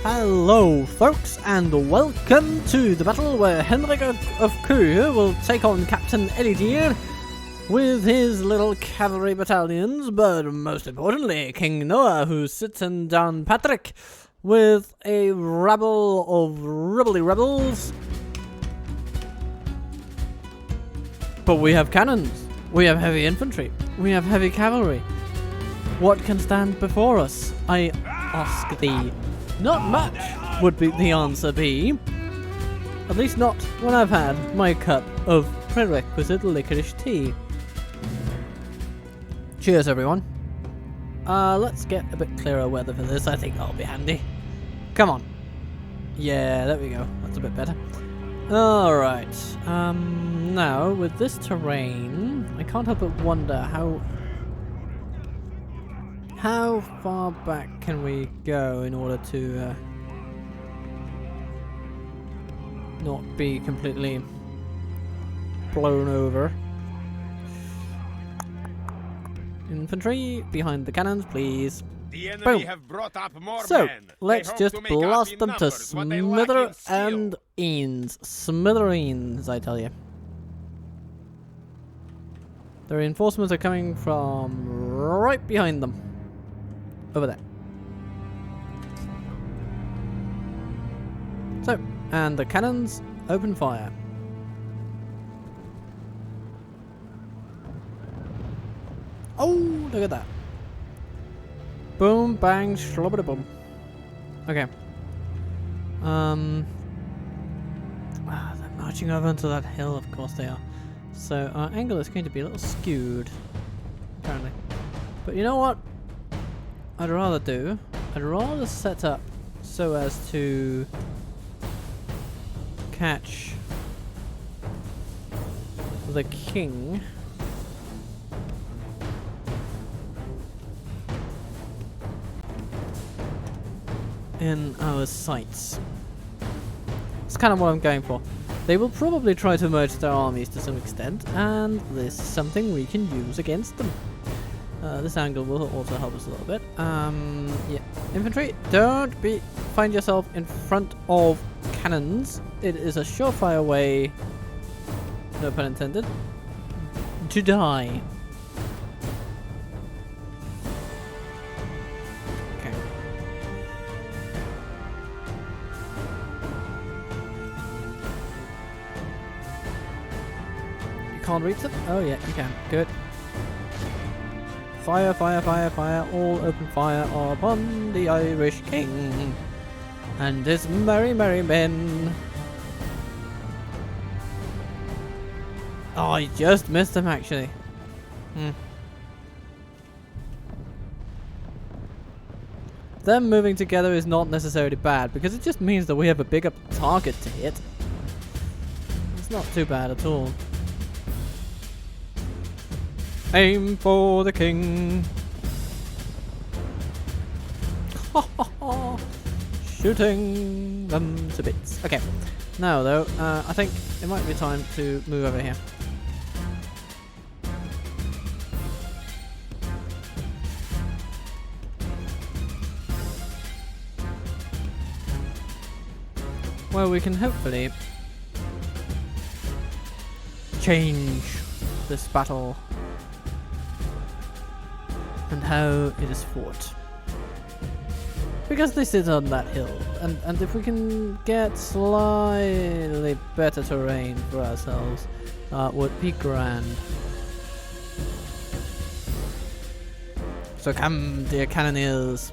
Hello folks, and welcome to the battle where Henrik of Koo will take on Captain Elidir with his little cavalry battalions, but most importantly King Noah, who sits in down Patrick with a rabble of ribbly rebels. But we have cannons, we have heavy infantry, we have heavy cavalry. What can stand before us, I ask thee? Not much, would be the answer be. At least not when I've had my cup of prerequisite licorice tea. Cheers, everyone. Let's get a bit clearer weather for this. I think that'll be handy. Come on. Yeah, there we go. That's a bit better. Alright. Now, with this terrain, I can't help but wonder how far back can we go in order to not be completely blown over? Infantry behind the cannons, please. The enemy have brought up more So, men. let's just blast them to smithereens. Smithereens, I tell you. The reinforcements are coming from right behind them. Over there. So, and the cannons open fire. Oh, look at that. Boom, bang, shlobbity boom. Okay. They're marching over onto that hill, of course they are. So our angle is going to be a little skewed, apparently. But you know what? I'd rather set up so as to catch the king in our sights. It's kind of what I'm going for. They will probably try to merge their armies to some extent, and this is something we can use against them. This angle will also help us a little bit. Yeah. Infantry, don't find yourself in front of cannons. It is a surefire way, no pun intended, to die. Okay. You can't reach them? Oh yeah, you can. Good. Fire, fire, fire, fire, all open fire upon the Irish king and his merry, merry men. Oh, I just missed him actually. Them moving together is not necessarily bad because it just means that we have a bigger target to hit. It's not too bad at all. Aim for the king. Shooting them to bits. Okay. Now though, I think it might be time to move over here. Well, we can hopefully change this battle and how it is fought. Because this is on that hill, and if we can get slightly better terrain for ourselves, that would be grand. So come, dear cannoneers.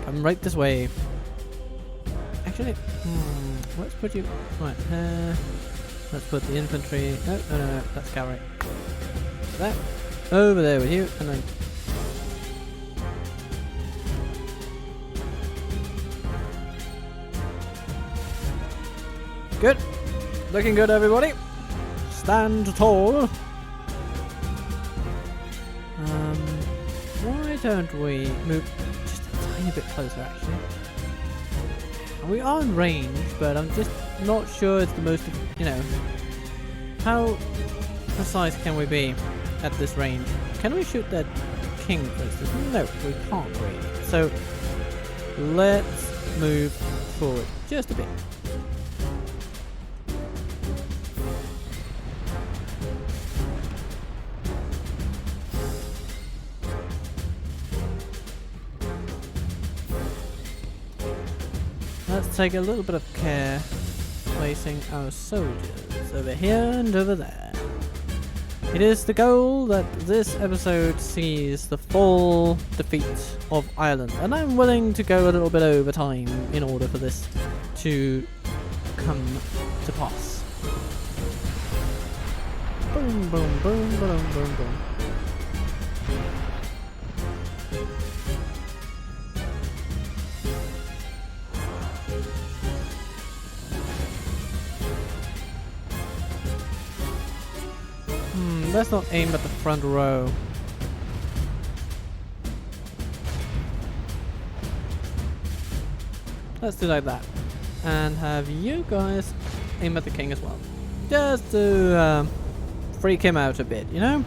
Come right this way. Actually, let's put you right here. Let's put the infantry. No, that's cavalry. That. Over there with you, and then good, looking good, everybody. Stand tall. Why don't we move just a tiny bit closer, actually? We are in range, but I'm just not sure it's the most, how precise can we be at this range? Can we shoot that king, for instance? No, we can't really. So let's move forward just a bit. Let's take a little bit of care placing our soldiers over here and over there. It is the goal that this episode sees the full defeat of Ireland, and I'm willing to go a little bit over time in order for this to come to pass. Boom, boom, boom, boom, boom, boom. Let's not aim at the front row. Let's do like that. And have you guys aim at the king as well. Just to freak him out a bit, you know?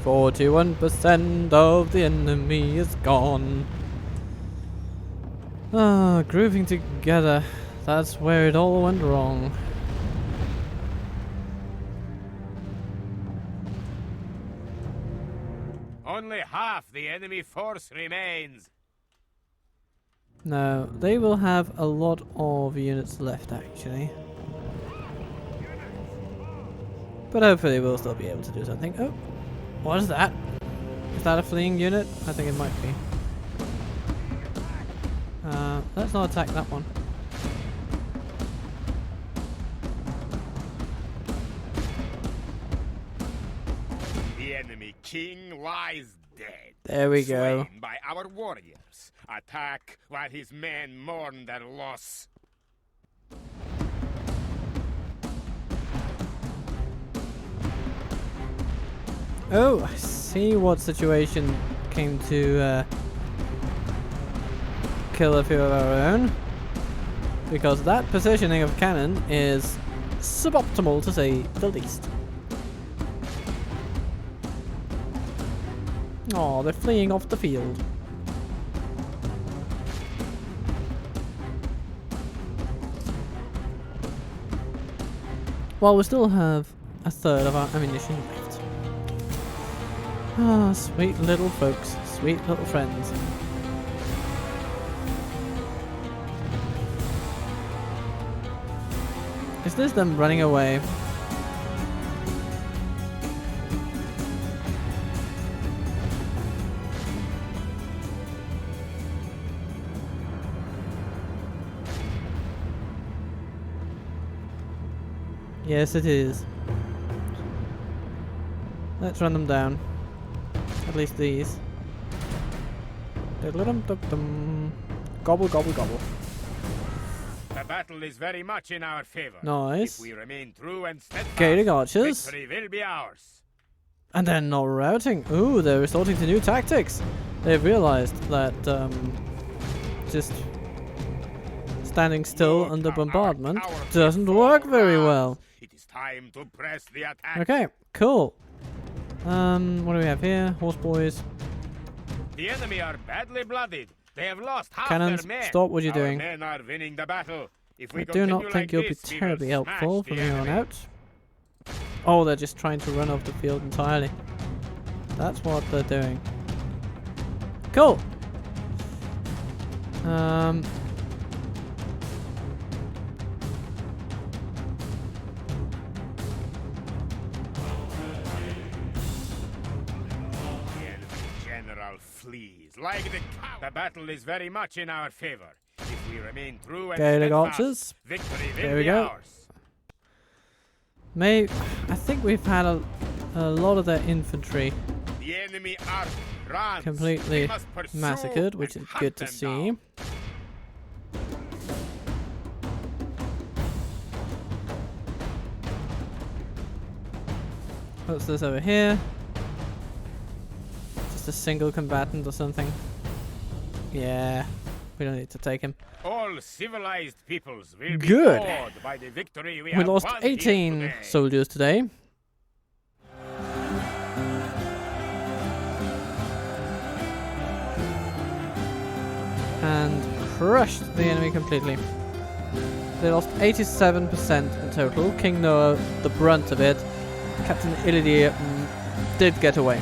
"41% of the enemy is gone." Ah, grouping together. That's where it all went wrong. Only half the enemy force remains. No, they will have a lot of units left actually. But hopefully we'll still be able to do something. Oh, what is that? Is that a fleeing unit? I think it might be. Let's not attack that one. The enemy king lies dead. There we go. Slain by our warriors. Attack while his men mourn their loss. Oh, I see what situation came to kill a few of our own. Because that positioning of cannon is suboptimal to say the least. Oh, they're fleeing off the field. Well, we still have a third of our ammunition left. Ah, sweet little folks, sweet little friends. Is this them running away? Yes, it is. Let's run them down. At least these. Gobble, gobble, gobble. The battle is very much in our favor. Nice. If we remain true and steadfast, Gaelic archers. victory will be ours. And they're not routing. Ooh, they're resorting to new tactics. They've realized that just standing still Look under at our bombardment tower doesn't before work very us. well. It is time to press the attack. Okay, cool. What do we have here? Horse boys. The enemy are badly blooded. They have lost half Cannons, their men. stop what you're Our doing. men are winning the battle. If we I do not continue think like you'll be this, we will terribly helpful smash from the here on enemy. out. Oh, they're just trying to run off the field entirely. That's what they're doing. Cool. The enemy general flees like the cow. The battle is very much in our favor. If we remain true and Gaelic steadfast, archers. victory will There we be go. ours. I think we've had a lot of their infantry The enemy army runs. completely We must pursue massacred, which and is hunt good to them see. down. What's this over here? Just a single combatant or something. Yeah, we don't need to take him. All civilized peoples will be Good. awed by the victory we We have lost won here 18 today. soldiers today. crushed the enemy completely. They lost 87% in total. King Noah, the brunt of it. Captain Ilidir did get away.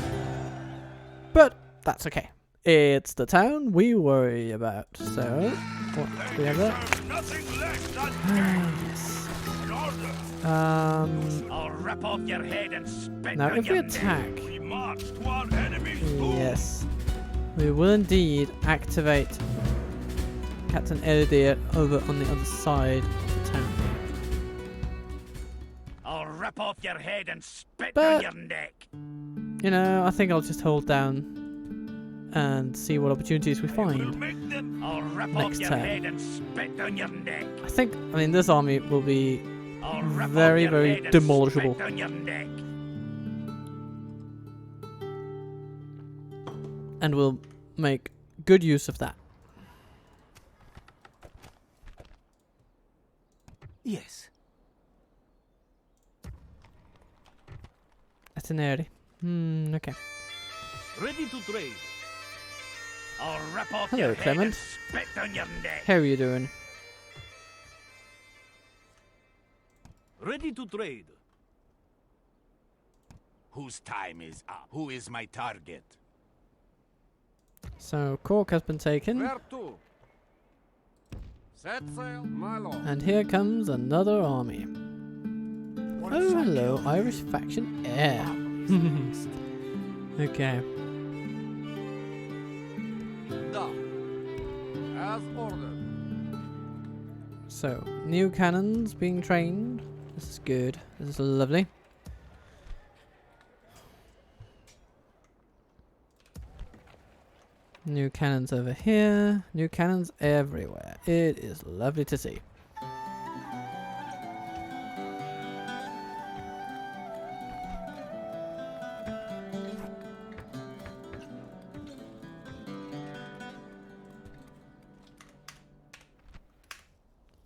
But that's okay. It's the town we worry about. So, what do we have there? Yes. I'll rip off your head and spit Now on if we your attack, neck. We march to our enemy's door. yes, we will indeed activate Captain Ilidir over on the other side of the town. I'll rip off your head and spit But- on your neck. You know, I think I'll just hold down and see what opportunities we We'll find. make them. I'll rip Next off your turn. head and spit on your neck. I mean, this army will be I'll rip very, off your very head and demolishable. spit on your neck. And we'll make good use of that. Yes. Itinerary. Okay. Ready to trade. I'll rip off Hello, your head Clement. and spit on your neck. How are you doing? Ready to trade. Whose time is up? Who is my target? So, Cork has been taken. Where to? Set sail, my lord. And here comes another army. Oh, hello, Irish faction air. Okay. Done. As ordered. So, new cannons being trained. This is good. This is lovely. New cannons over here. New cannons everywhere. It is lovely to see.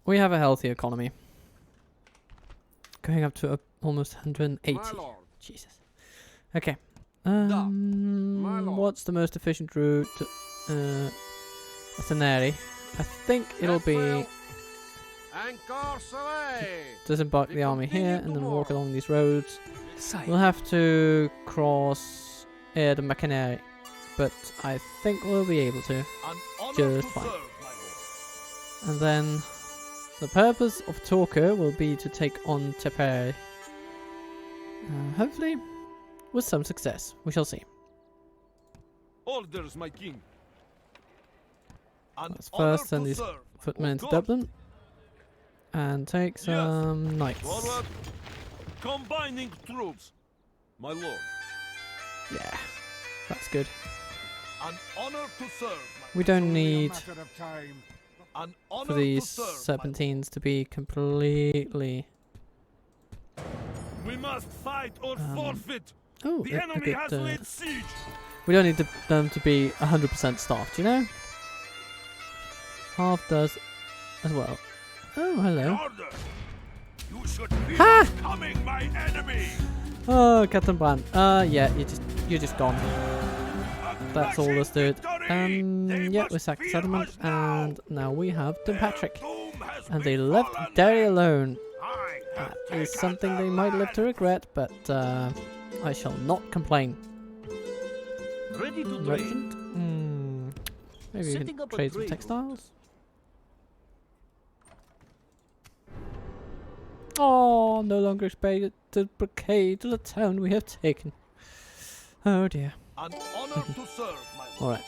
We have a healthy economy. Going up to almost 180. My lord. Jesus. Okay. My lord. What's the most efficient route to Itinerary? I think it'll Set be sail. Anchor away. disembark We the army here continue and then walk tomorrow. along these roads. Sire. We'll have to cross the Machinery, but I think we'll be able to. An honor Just to fine. serve, my lord. And then the purpose of Talker will be to take on Teperi. Hopefully with some success. We shall see. Orders, my king. An Let's honor first send to these serve. footmen Of into course. Dublin and take some knights. Forward. Combining troops, my lord. Yeah, that's good. An honor to serve, my We don't need An honor for these to serve, my serpentines to be completely. lord. We must fight or forfeit. Oh, The look enemy at has laid siege. we don't need them to be 100% staffed, you know? Half does as well. Oh, hello. Order. You should be Ha! coming, my enemy. Oh, Captain Brand. Yeah, you're just gone. That's all let's do it. Yeah, we sacked the settlement, and now we have Patrick. And they left Derry alone. That is something they might live to regret, but I shall not complain. Ready to trade. Merchant? Maybe we Setting can up a trade some trade textiles. Oh, no longer expected to blockade the town we have taken. Oh dear. An honor to serve, my lord. Alright.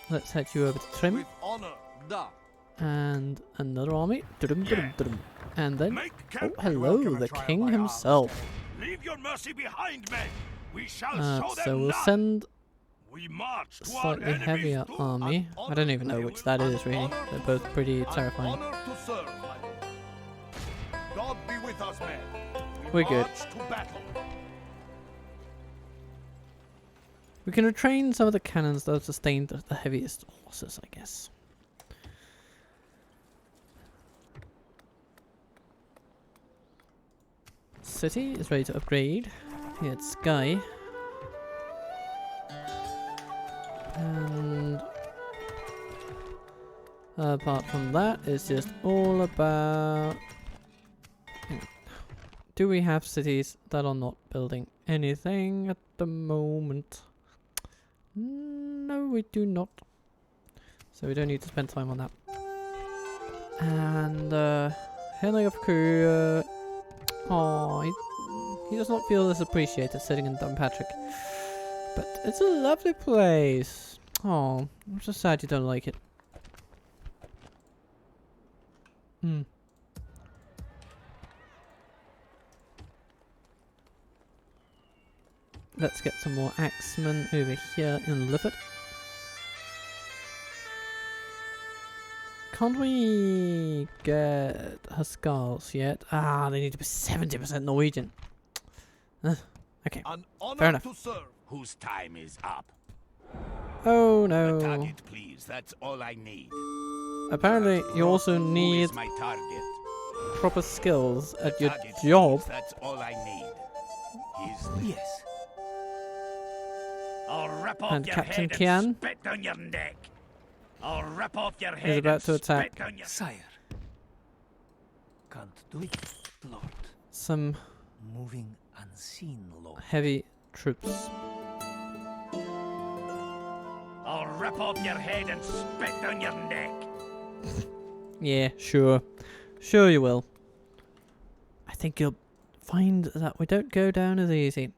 Let's head you over to Trim. With honor, da. And another army. Dum-dum-dum-dum. And then, Make oh camp. hello, Welcome the and trial king by arms. himself. Leave your mercy behind, men. We shall show them So we'll none. send We march a to our slightly enemy's heavier doom. army. I don't even know which that is really. They're both pretty An terrifying. honor to serve, my lord. God be with us, men. We're good. March to battle. We can retrain some of the cannons that have sustained the heaviest horses, I guess. City is ready to upgrade. Here at Sky. And apart from that, it's just all about... Hang on. Do we have cities that are not building anything at the moment? No, we do not. So we don't need to spend time on that. And Henry of Crew, he does not feel as appreciated sitting in Dunpatrick. But it's a lovely place. Oh, I'm so sad you don't like it. Let's get some more axemen over here in Lifford. Can't we get Huskars yet? Ah, they need to be 70% Norwegian. Okay, fair enough. To serve. Whose time is up? Oh no. Target, please. That's all I need. Apparently, you also Who need is my target? proper skills at your Target, job. please. That's all I need. Yes. I'll rip off And your Captain head Kian and spit down your neck. I'll rip off your head is about and to attack spit down your... Sire. Can't do it, Lord. some Moving unseen, Lord. heavy troops. I'll rip off your head and spit down your neck. Yeah, sure. Sure you will. I think you'll find that we don't go down as easy.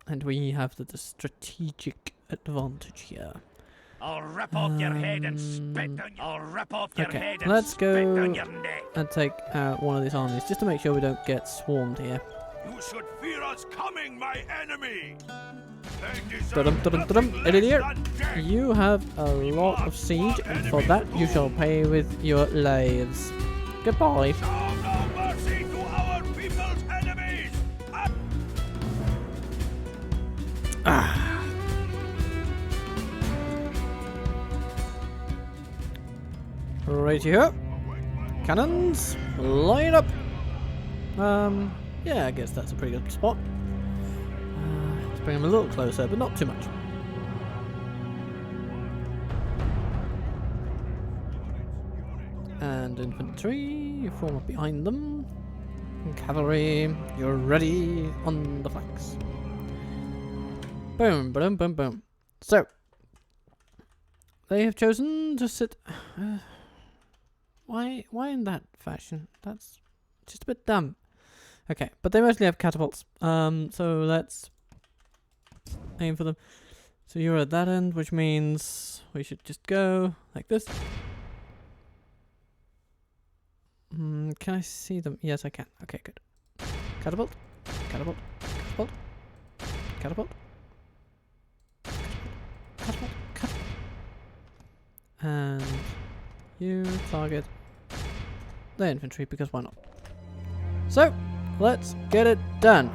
And we have the strategic advantage here. I'll rip off your head and spit down your... I'll rip off your Okay, head and let's spit down go your neck. and take out one of these armies, just to make sure we don't get swarmed here. You should fear us coming, my enemy. They deserve Dum-dum-dum-dum. nothing Idiot. less than death. You have a lot of siege, and for that you shall pay with your lives. Goodbye. Show no mercy to our people's enemies. Right here. Cannons, line up. Yeah, I guess that's a pretty good spot. Let's bring them a little closer, but not too much. And infantry, you form up behind them. And cavalry, you're ready on the flanks. Boom, boom, boom, boom. So, they have chosen to sit... Why in that fashion? That's just a bit dumb. Okay, but they mostly have catapults. So let's aim for them. So you're at that end, which means we should just go like this. Can I see them? Yes, I can. Okay, good. Catapult, catapult, catapult, catapult, catapult, catapult. And you target the infantry, because why not? So, let's get it done.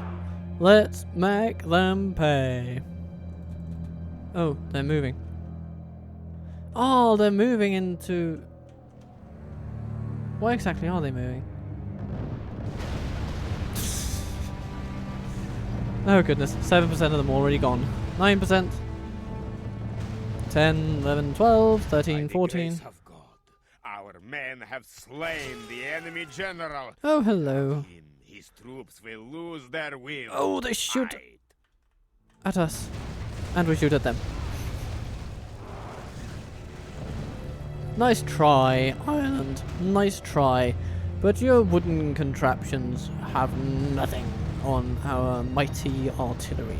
Let's make them pay. Oh, they're moving. Oh, they're moving into... Why exactly are they moving? Oh goodness, 7% of them already gone. 9%. 10, 11, 12, 13, 14. Of God, our men have slain the enemy general. Oh, hello. His troops will lose their will. Oh, they shoot Fight. at us. And we shoot at them. Nice try, Ireland. Nice try. But your wooden contraptions have nothing on our mighty artillery.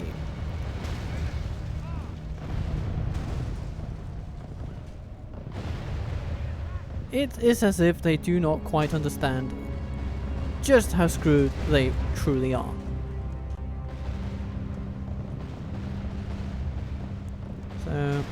It is as if they do not quite understand just how screwed they truly are. So...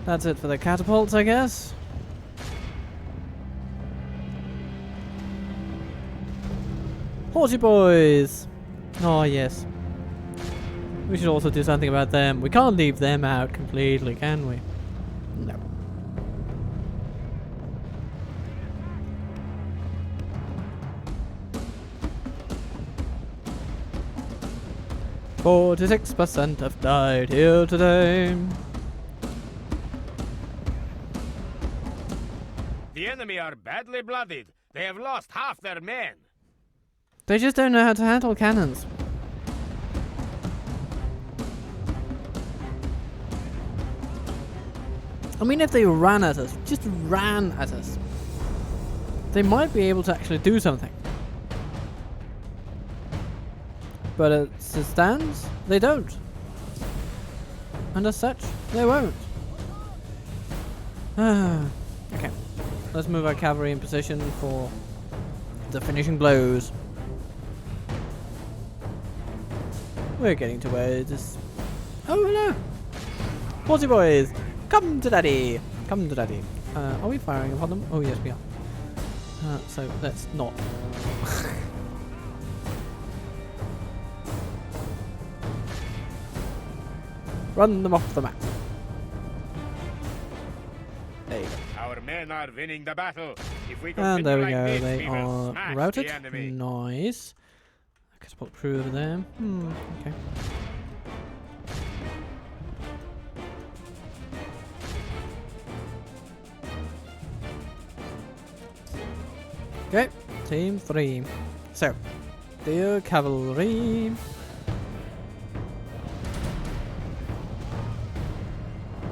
That's it for the catapults, I guess. Horsey boys! Oh, yes. We should also do something about them. We can't leave them out completely, can we? No. 46% have died here today. The enemy are badly blooded. They have lost half their men. They just don't know how to handle cannons. I mean, if they ran at us, just ran at us, they might be able to actually do something. But as it stands, they don't. And as such, they won't. Okay, let's move our cavalry in position for the finishing blows. We're getting to where it is. Oh, hello! Horsey boys! Come to daddy! Come to daddy. Are we firing upon them? Oh, yes, we are. So let's not. Run them off the map. There you go. Our men are winning the battle. If we And continue there we like go. this, They we will are smash routed. the enemy. Nice. Catapult crew over there. Okay. Okay, team 3. So, dear cavalry.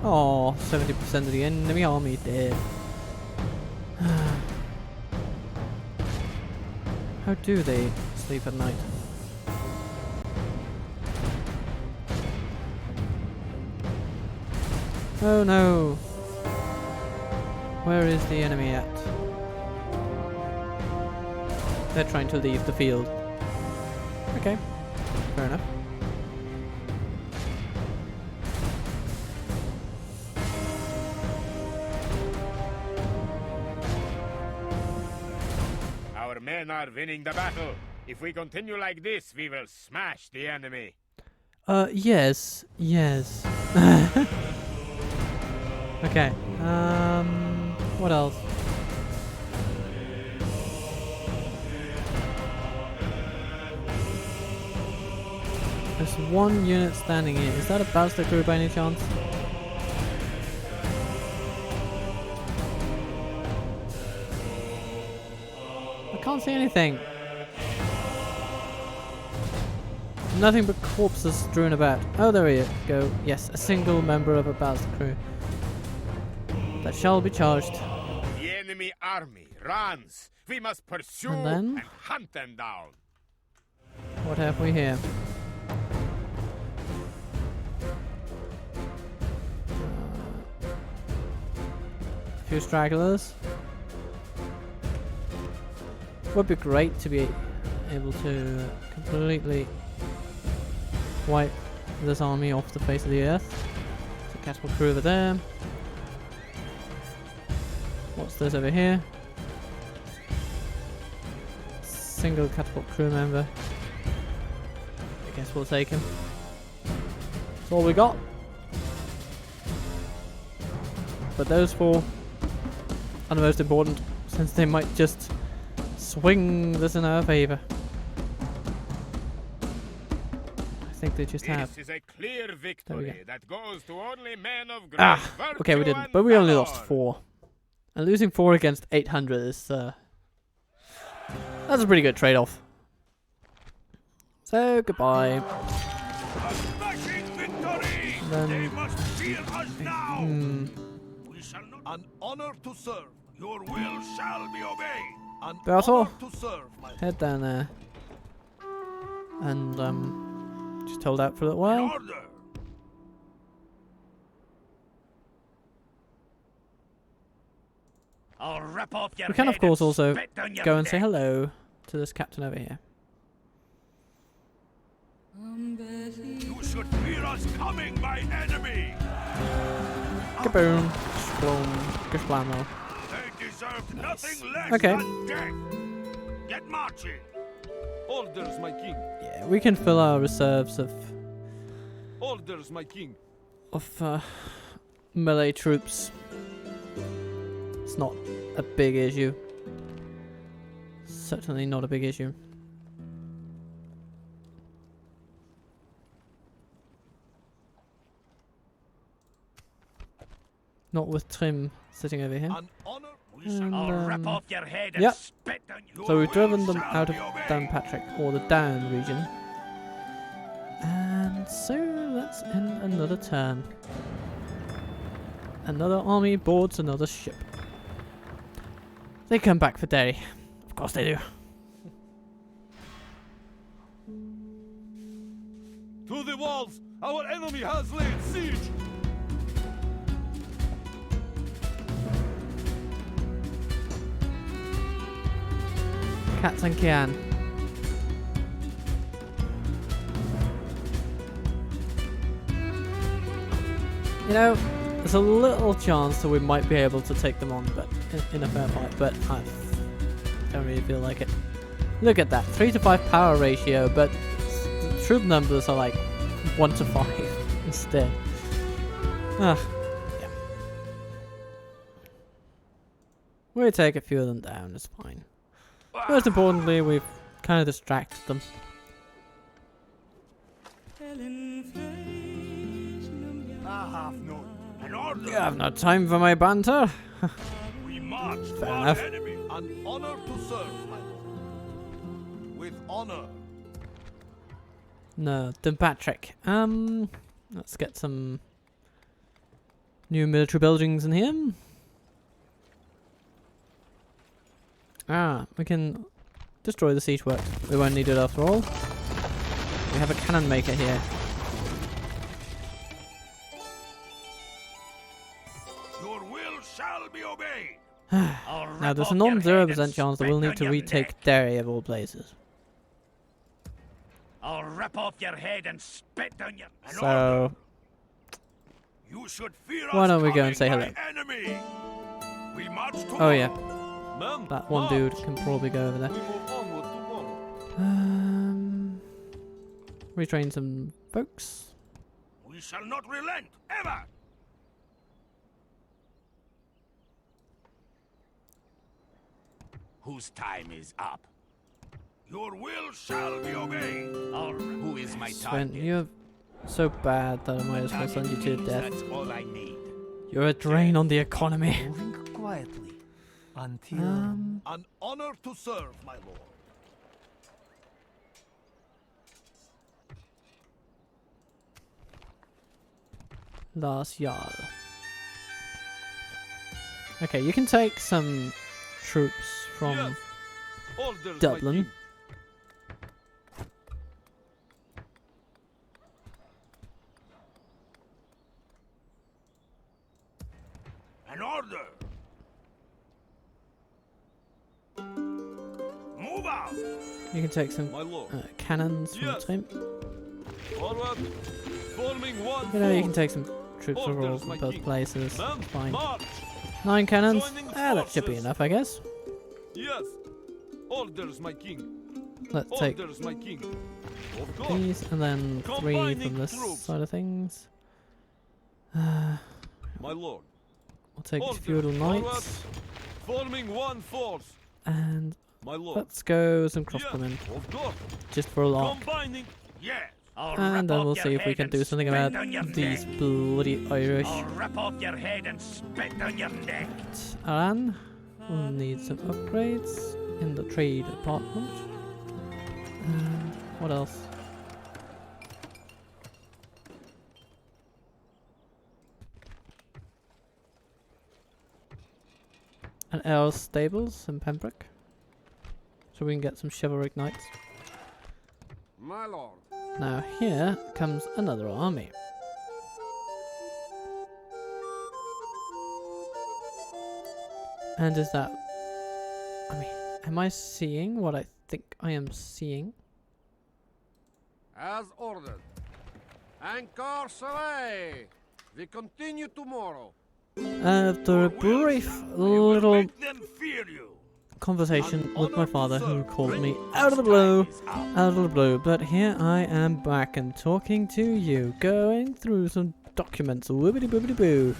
Oh, 70% of the enemy army dead. How do they sleep at night? Oh no! Where is the enemy at? They're trying to leave the field. Okay, fair enough. Our men are winning the battle. If we continue like this, we will smash the enemy. Yes. Okay, what else? There's one unit standing here. Is that a ballista crew by any chance? I can't see anything. Nothing but corpses strewn about. Oh, there we go. Yes, a single member of a ballista crew. That shall be charged. The enemy army runs. We must pursue And then? and hunt them down. What have we here? A few stragglers. Would be great to be able to completely wipe this army off the face of the earth. So catapult crew over there. What's this over here? Single catapult crew member. I guess we'll take him. That's all we got. But those four are the most important, since they might just swing this in our favour. I think they just have. This is a clear There we victory that goes to only men of great Ah! Okay, we virtue didn't, and but we only lost valor. 4. And losing 4 against 800 is, that's a pretty good trade-off. So, goodbye. A smashing victory! Then- They must fear us now! We shall not... An honor to serve. Your will shall be obeyed. An Battle. honor to serve, my Head down there. And, just hold out for a little In while. order. I'll rip off your We can, of head course, and also spit down your go and say neck. hello to this captain over here. You should fear us coming, my enemy! Kaboom. Splom. Geschlammo. They deserve nothing less Okay. than death! Get marching! Orders, my king. Yeah, we can fill our reserves Orders, my king. of melee troops. It's not a big issue. Certainly not a big issue. Not with Trim sitting over here. An honor we And, shall I'll rip um, off your head and yep. spit on you. So we've driven them shall out of be obeyed. Downpatrick, or the Down region. And so let's end another turn. Another army boards another ship. They come back for Derry. Of course they do. To the walls! Our enemy has laid siege! Cats and Kian. You know, there's a little chance that we might be able to take them on, but in a fair fight, but I don't really feel like it. Look at that, 3 to 5 power ratio, but the troop numbers are like 1 to 5 instead. Yeah. We'll take a few of them down, it's fine. Most importantly, we've kind of distracted them. I have no an order. You have no time for my banter. We march to Fair our enough. enemy. An honor to serve, my lord. With honor. No, Patrick. Let's get some new military buildings in here. Ah, we can destroy the siege works. We won't need it after all. We have a cannon maker here. Your will shall be obeyed. Now there's a non-0% chance that we'll need to retake Derry of all places. I'll rip off your head and spit on you. An So order. You should fear why us don't we go coming, and say my hello? enemy. We march Oh tomorrow. yeah, Men, that one march! dude can probably go over We there. move onward tomorrow. Retrain some folks. We shall not relent ever. Whose time is up? Your will shall be obeyed. Who is my Sven, target? you're so bad that I might as well send you to death. That's all I need. You're a drain on the economy. Moving quietly until An honor to serve, my lord. Lars Jarl. Okay, you can take some troops from Yes. Orders, my Dublin. king. An order. Move out. You can take some My lord. cannons from Yes. Trim. Forward. Forming one You know, you can force. take some troops overall Orders, from my both king. places. Men, It's fine. march! 9 cannons. Joining That should be forces. enough, I guess. Yes. Orders, my king. Let's take Orders, my king. Of course. these and then 3 from Combining this troops. side of things. My lord. We'll take the Orders, feudal forward. knights Forming one force. and My lord. let's go some Yes, crossbowmen of course. just for a laugh. Combining. Yes. And then we'll see if we can do something about these bloody Irish. I'll rip off your head and spit on your neck. Alan will need some upgrades in the trade department. And what else? An Earl's Stables in Pembroke. So we can get some chivalric knights. My lord. Now here comes another army. And is that... I mean, am I seeing what I think I am seeing? As ordered. Anchor away. We continue tomorrow. After a brief I will little make them fear you. conversation with my father who called me out of the blue, but here I am back and talking to you, going through some documents, whoopity boopity boo.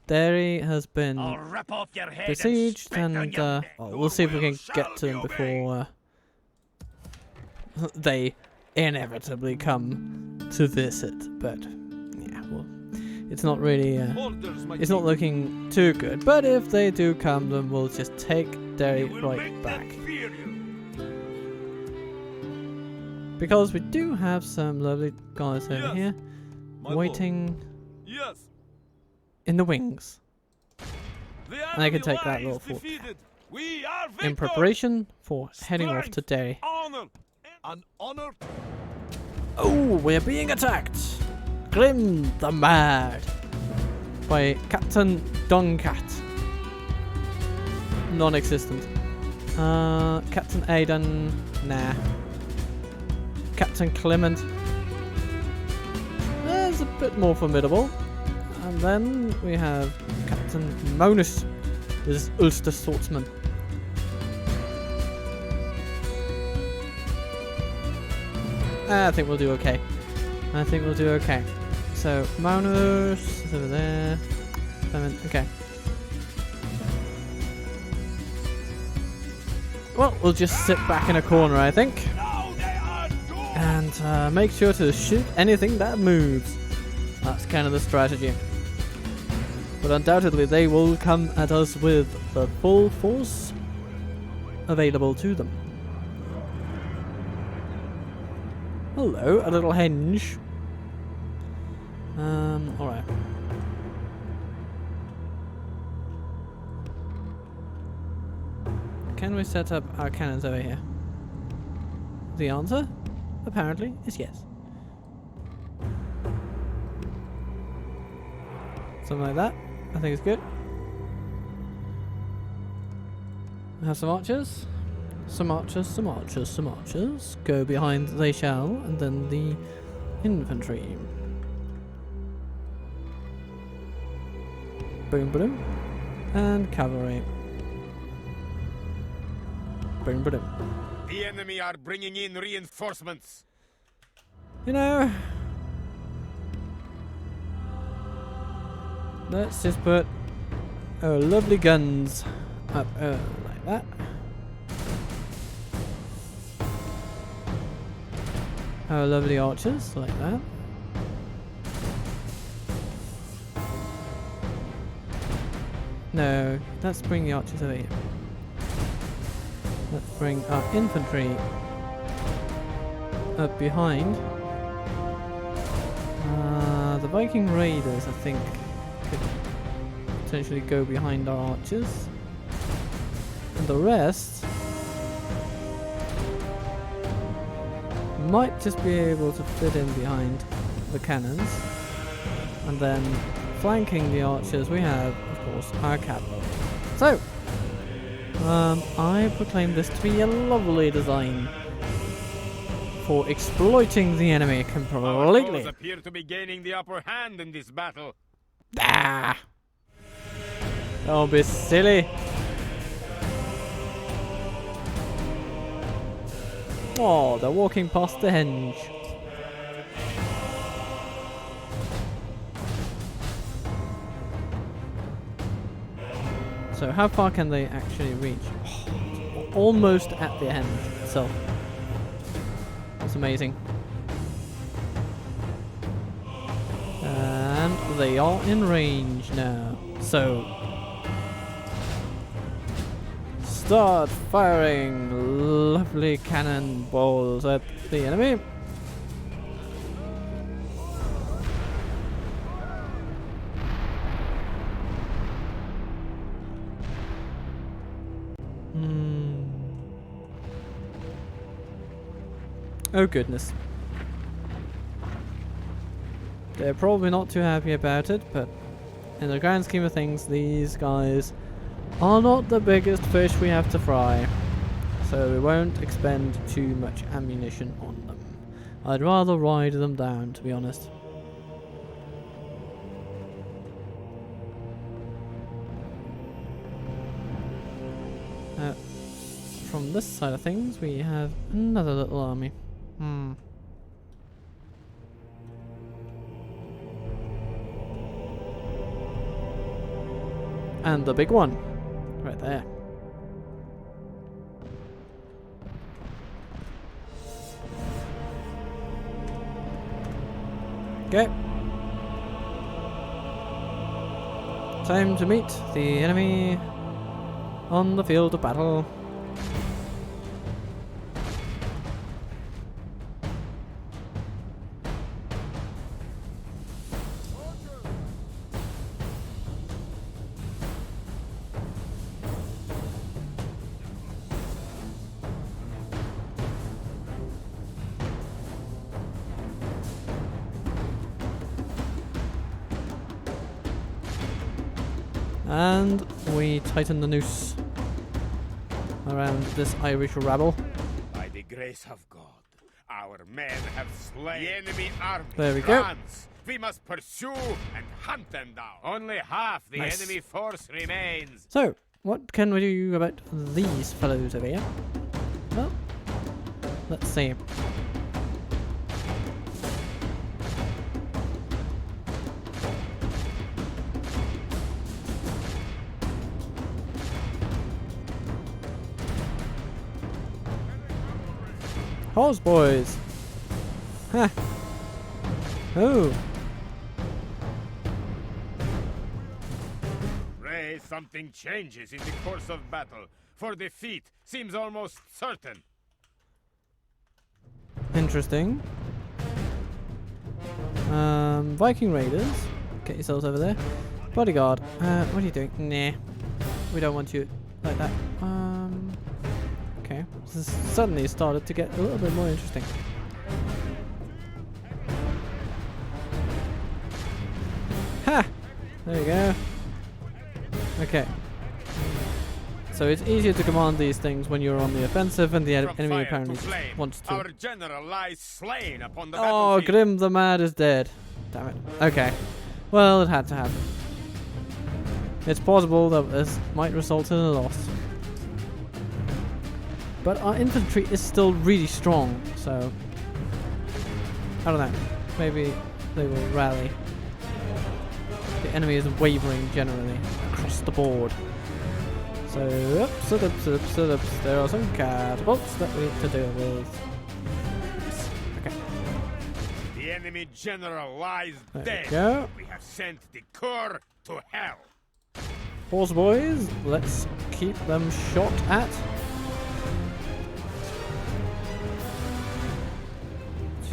Derry has been I'll rip off your head besieged and and spit on your well, neck. we'll see if we can get to them before they inevitably come to visit, but yeah, well, it's not really, Orders, my it's not king. looking too good. But if they do come, then we'll just take Derry We will right make back. them fear you. Because we do have some lovely guys over Yes, here, my lord. waiting Yes. in the wings. The I can enemy take that lies little fort. defeated. We are In victors. preparation for heading off to Strength. Derry. Honor. An honor. Oh, we're being attacked! Grim the Mad by Captain Doncat. Non-existent. Captain Aidan, nah. Captain Clement. There's a bit more formidable. And then we have Captain Monus. This is Ulster Swordsman. I think we'll do okay. I think we'll do okay. So, Maunus is over there. Clement, okay. Well, we'll just sit back in a corner, I think. Now they are doomed. And make sure to shoot anything that moves. That's kind of the strategy. But undoubtedly, they will come at us with the full force available to them. Hello, a little henge. Alright. Can we set up our cannons over here? The answer, apparently, is yes. Something like that. I think it's good. We have some archers. Some archers, some archers, some archers. Go behind, they shall, and then the infantry. Boom, boom. And cavalry. Boom, boom. The enemy are bringing in reinforcements. You know, let's just put our lovely guns up like that. Our lovely archers like that. No, let's bring the archers over here. Let's bring our infantry up behind. The Viking Raiders, I think, could potentially go behind our archers. And the rest might just be able to fit in behind the cannons. And then flanking the archers, we have, of course, our cavalry. So, I proclaim this to be a lovely design for exploiting the enemy Our completely. foes appear to be gaining the upper hand in this battle. Ah! Don't be silly. Oh, they're walking past the henge. So how far can they actually reach? Almost at the henge itself. That's amazing. And they are in range now. So start firing lovely cannonballs at the enemy. Oh goodness. They're probably not too happy about it, but in the grand scheme of things, these guys are not the biggest fish we have to fry. So we won't expend too much ammunition on them. I'd rather ride them down, to be honest. From this side of things, we have another little army. And the big one, right there. Okay. Time to meet the enemy on the field of battle. And we tighten the noose around this Irish rabble. By the grace of God, our men have slain the enemy army. There we go. France. We must pursue and hunt them down. Only half the Nice. enemy force remains. So, what can we do about these fellows over here? Well, let's see. Horse boys! Ha! Oh! Pray something changes in the course of battle, for defeat seems almost certain. Interesting. Viking Raiders. Get yourselves over there. Bodyguard. What are you doing? Nah. We don't want you like that. Okay. This has suddenly started to get a little bit more interesting. Ha! There you go. Okay. So it's easier to command these things when you're on the offensive and the From enemy fire apparently to just flame, wants to. our general lies slain upon the Oh, battlefield. Grim the Mad is dead. Damn it. Okay. Well, it had to happen. It's possible that this might result in a loss. But our infantry is still really strong, so I don't know. Maybe they will rally. The enemy is wavering generally across the board. So, ups. There are some catapults that we need to deal with. Yes. Okay. The enemy general lies There dead. we go. We have sent the corps to hell. Horse boys, let's keep them shot at.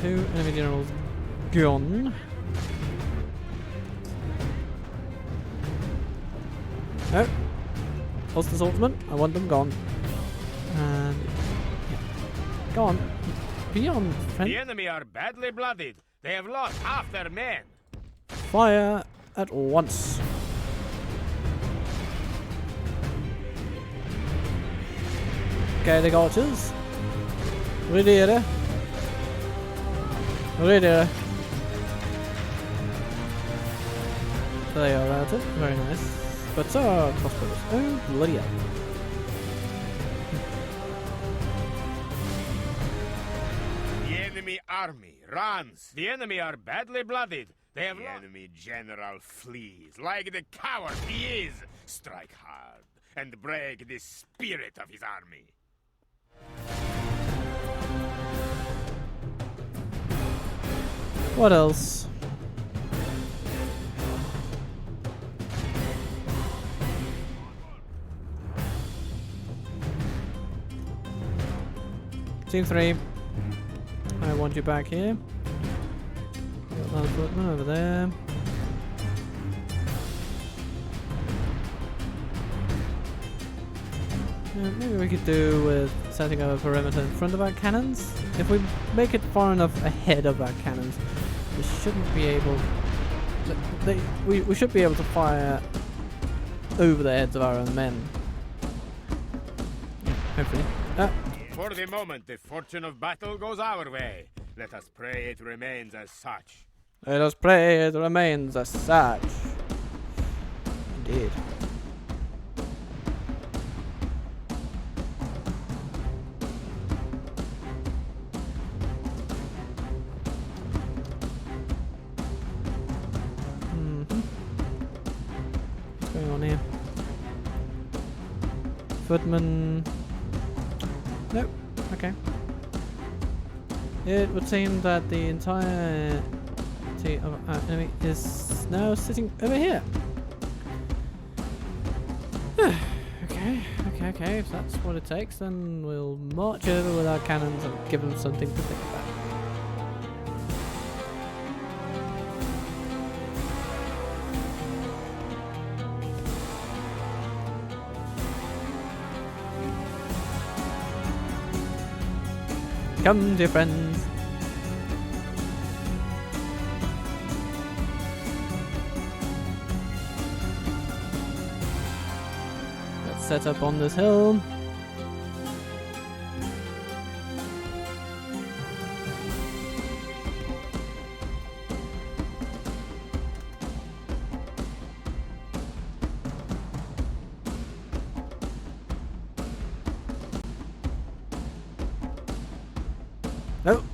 Two enemy generals gone. Oh, what's the swordsman? I want them gone. And yeah. Go on, be on, friend. The enemy are badly blooded. They have lost half their men. Fire at once. Okay, the archers. Ready. Ready. They are at it. Very nice. But so are crossbows. Oh, bloody hell. The enemy army runs. The enemy are badly blooded. They have the enemy general flees like the coward he is. Strike hard and break the spirit of his army. What else? Team 3. I want you back here. Got another footman over there. Yeah, maybe we could do with setting up a perimeter in front of our cannons. If we make it far enough ahead of our cannons, we shouldn't be able. We should be able to fire over the heads of our own men. Yeah, hopefully. For the moment, the fortune of battle goes our way. Let us pray it remains as such. Let us pray it remains as such. Indeed. What's going on here? Footman. Nope. Okay. It would seem that the entire team of our enemy is now sitting over here. Okay. If that's what it takes, then we'll march over with our cannons and give them something to think about. Come, dear friends. Let's set up on this hill.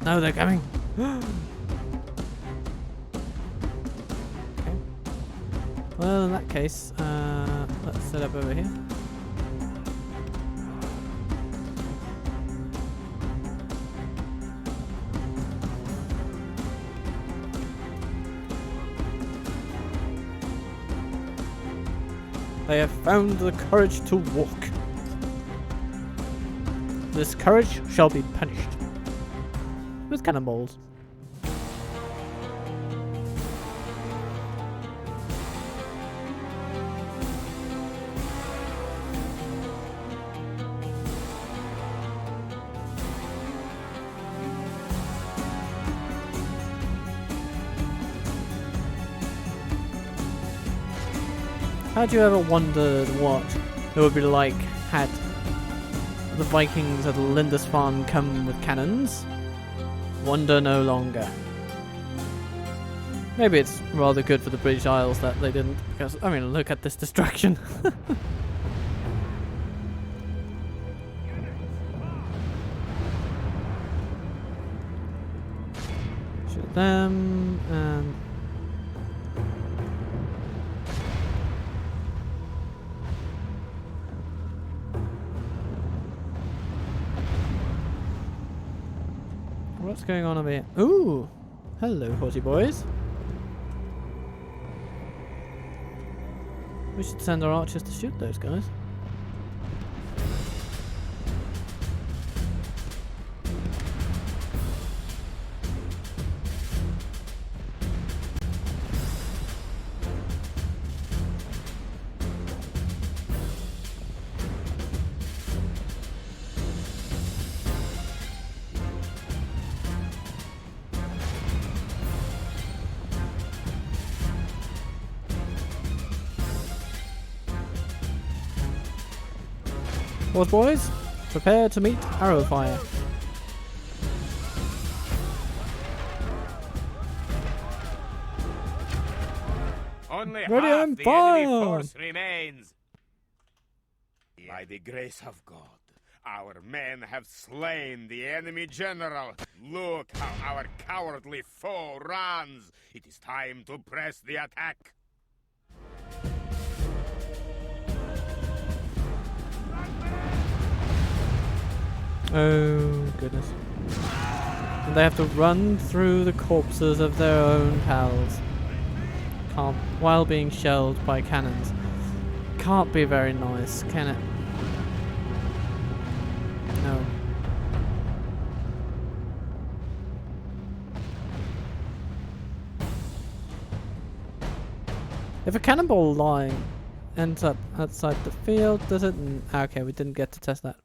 No, they're coming. Okay. Well, in that case, let's set up over here. They have found the courage to walk. This courage shall be punished with cannonballs. Had you ever wondered what it would be like had the Vikings at Lindisfarne come with cannons? Wonder no longer. Maybe it's rather good for the British Isles that they didn't, because, I mean, look at this destruction. Shoot them, and... What's going on over here? Ooh! Hello, horsey boys. We should send our archers to shoot those guys. Horse boys, prepare to meet arrow fire. Only Ready half and the fire! enemy force remains. By the grace of God, our men have slain the enemy general. Look how our cowardly foe runs. It is time to press the attack. Oh, goodness. And they have to run through the corpses of their own pals. While being shelled by cannons. Can't be very nice, can it? No. If a cannonball ends up outside the field, does it? Okay, we didn't get to test that.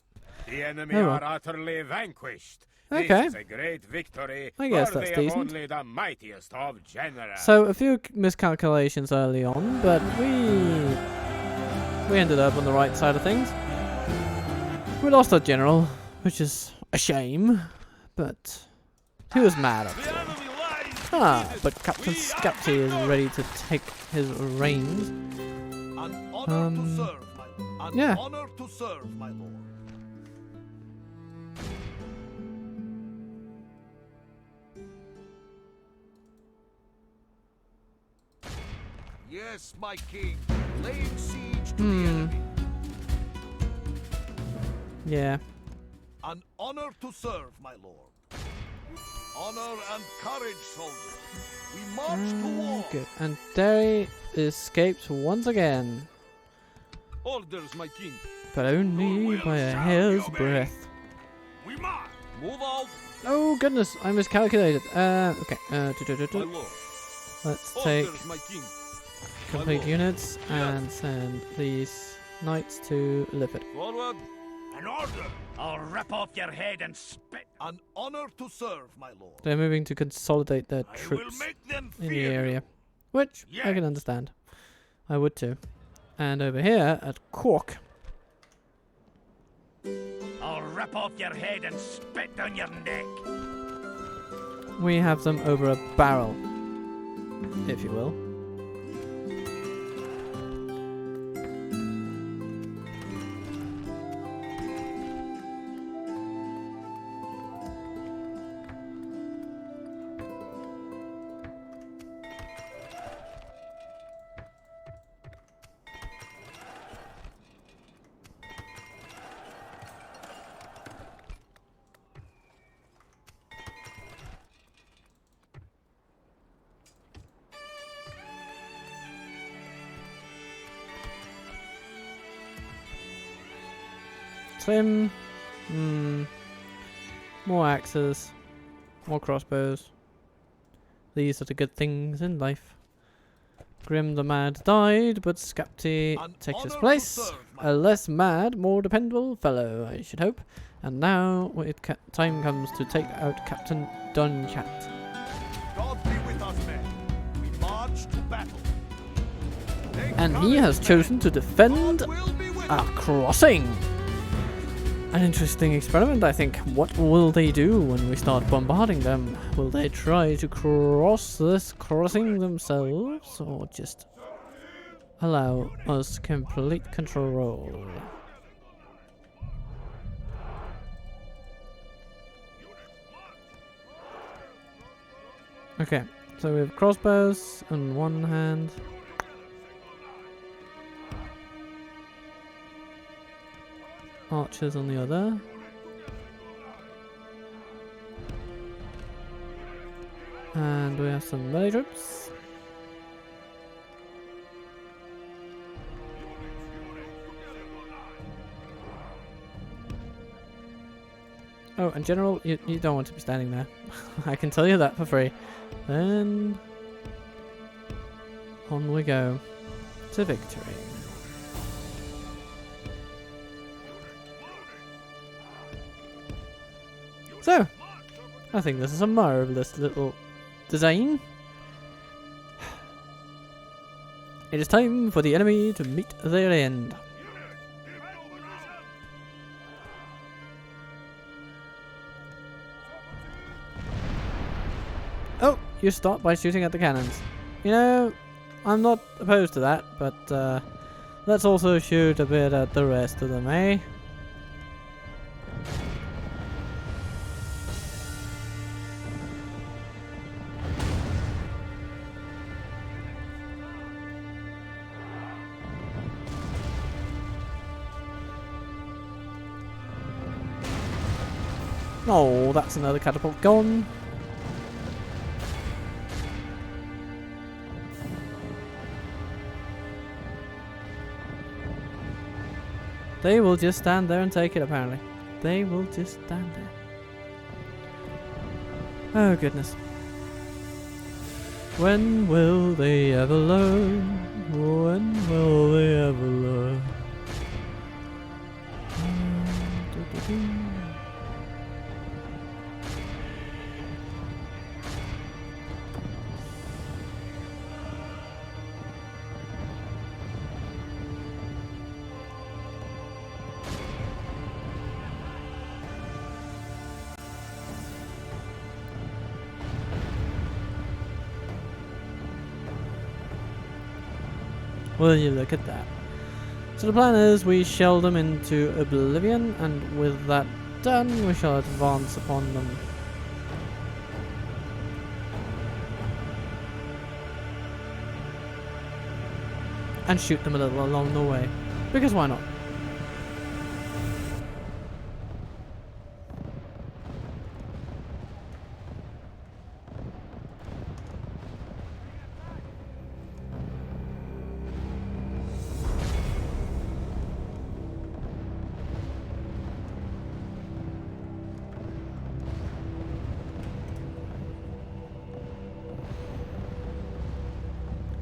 The enemy Oh, well. are utterly vanquished. Okay. This is a great victory. I guess worthy that's of decent. only the mightiest of generals. So a few miscalculations early on, but we ended up on the right side of things. We lost our general, which is a shame, but he was mad at it. But Captain Scapty is ready to take his reins. An honor to serve, my yeah. honor to serve, my lord. Yes, my king, laying siege to the enemy. Yeah. An honor to serve, my lord. Honor and courage, soldiers. We march to war. Good. And Derry escaped once again. Orders, my king. but only by a hair's breadth. We march. Move out, Oh goodness, I miscalculated. Okay. my lord. Let's take Orders, my king. complete lord. units and send these knights to Lifford. Forward. An order. I'll rip off your head and spit. An honor to serve, my lord. They're moving to consolidate their I will troops make them in the fear you. area, which I can Yes. understand. I would too. And over here at Cork, I'll rip off your head and spit down your neck. we have them over a barrel, if you will. Slim. More axes. More crossbows. These are the good things in life. Grim the Mad died, but Skapti An takes his honor to place. serve, my A less mad, more dependable fellow, I should hope. And now time comes to take out Captain Duncat. God be with us, men. We march to battle. Take And he courage, has men. chosen to defend God will be with a us. crossing. An interesting experiment, I think. What will they do when we start bombarding them? Will they try to cross this crossing themselves, or just allow us complete control? Okay, so we have crossbows on one hand. Archers on the other. And we have some melee troops. Oh, and General, you don't want to be standing there. I can tell you that for free. Then on we go to victory. So, I think this is a marvelous little design. It is time for the enemy to meet their end. Oh, you start by shooting at the cannons. You know, I'm not opposed to that, but let's also shoot a bit at the rest of them, eh? Oh, that's another catapult gone. They will just stand there and take it, apparently. They will just stand there. Oh, goodness. When will they ever learn? When will they ever learn? Will you look at that? So the plan is we shell them into oblivion, and with that done, we shall advance upon them. And shoot them a little along the way. Because why not?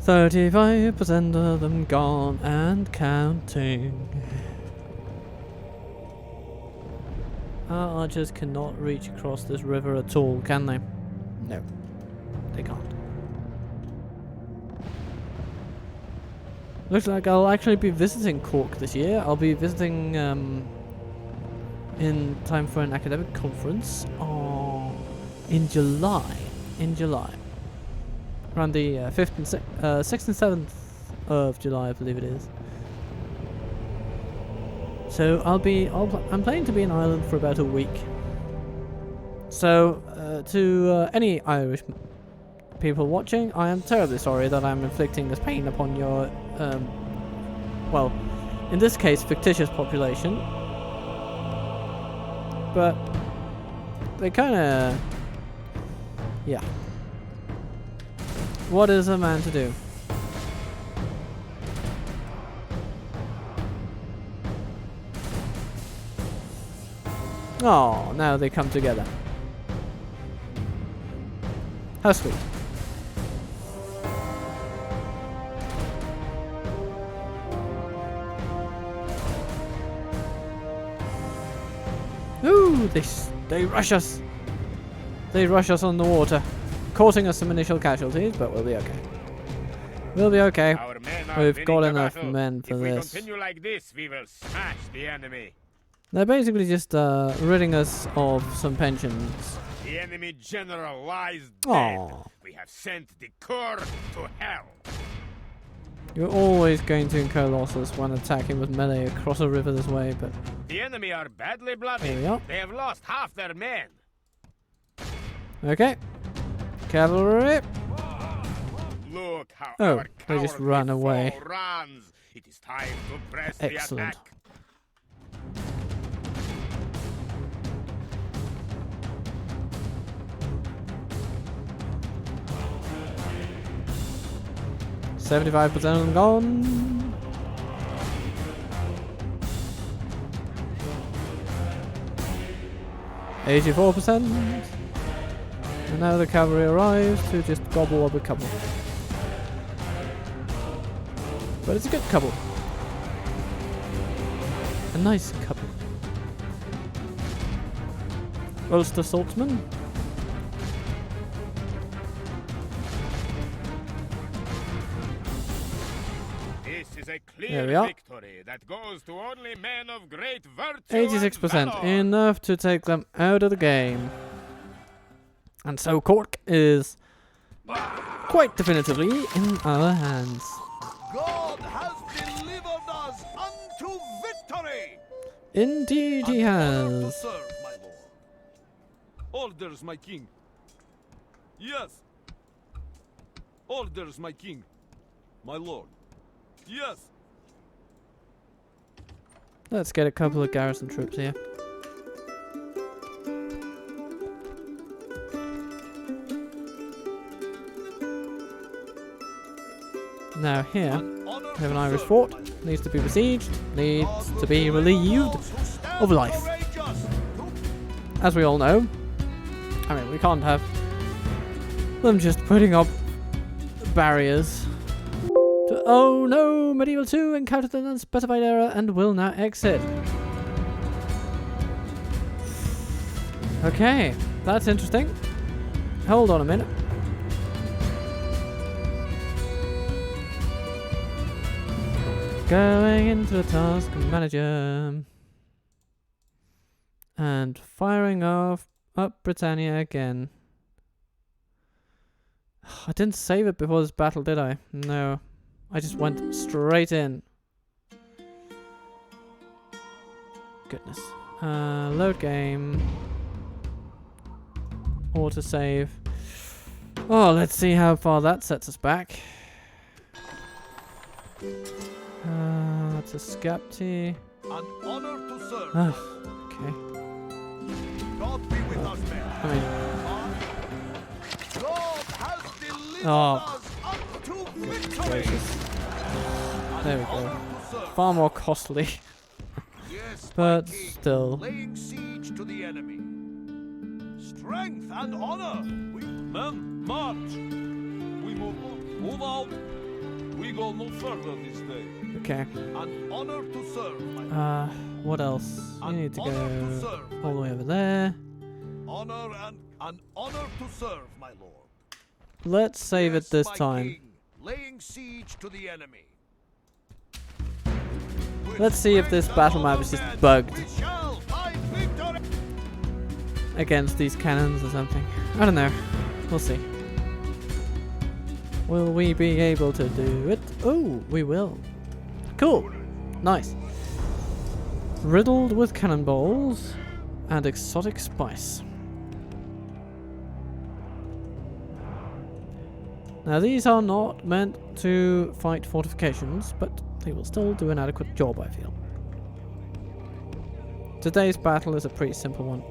35% of them gone and counting. Our archers cannot reach across this river at all, can they? No, they can't. Looks like I'll actually be visiting Cork this year. I'll be visiting in time for an academic conference in July. Around the 6th and 7th of July, I believe it is. So I'm planning to be in Ireland for about a week. So to any Irish people watching, I am terribly sorry that I'm inflicting this pain upon your, well, in this case, fictitious population. But they kind of, yeah. What is a man to do? Oh, now they come together. How sweet. Ooh, they rush us. They rush us on the water, causing us some initial casualties, but we'll be okay. We'll be okay. Our men are We've winning got the enough battle. men for if we this. continue like this, we will smash the enemy. They're basically just ridding us of some pensions. The enemy general lies dead. Aw. We have sent the corps to hell. You're always going to incur losses when attacking with melee across a river this way, but The enemy are badly here bloody. we are. They have lost half their men. Okay. Cavalry. Look how Oh, our they just cowardly ran away. foe runs. It is time to press Excellent. the attack. $75% of them gone. $84%. And now the cavalry arrives to just gobble up a couple. But it's a good couple. A nice couple. Ulster Saltzman. This is a There clear we are. victory that goes to only men of great virtue. 86%. and valor. Enough to take them out of the game. And so Cork is quite definitively in our hands. God has delivered us unto victory. Indeed he Honor to has. serve, my lord. Orders, my king. Yes. Orders, my king. My lord. Yes. Let's get a couple of garrison troops here. Now here, An honor we have an to Irish serve, fort. my lord. Needs to be besieged. Needs God to be will relieved those who stand of life. courageous. As we all know. I mean, we can't have them just putting up barriers. Oh no! Medieval 2 encountered an unspecified error and will now exit. Okay, that's interesting. Hold on a minute. Going into the task manager. And firing off up Britannia again. I didn't save it before this battle, did I? No. I just went straight in. Goodness. Load game. Autosave. Oh, let's see how far that sets us back. That's a Skepti. An honor to serve. Oh, okay. God be with us, men. I mean, God has delivered Oh. us unto victory. gracious. There we An go. honor to serve. Far more costly. Yes, But my king, still. laying siege to the enemy. Strength and honor. We Men, march. We move out. go no further this day. Okay. An honor to serve, my lord. What else? You An need to honor to go serve, all the way over there. Honor and an honor to serve, my lord. Let's save it Yes, this my time. king, laying siege to the enemy. Let's see if this battle map is just bugged We shall find victory. against these cannons or something. I don't know. We'll see. Will we be able to do it? Oh, we will. Cool. Nice. Riddled with cannonballs and exotic spice. Now these are not meant to fight fortifications, but they will still do an adequate job, I feel. Today's battle is a pretty simple one.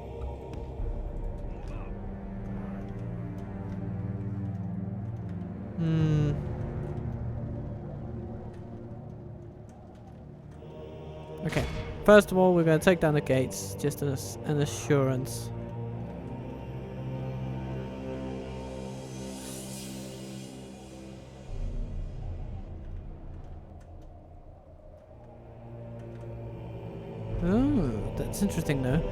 Okay. First of all, we're going to take down the gates, just as an assurance. Oh, that's interesting though.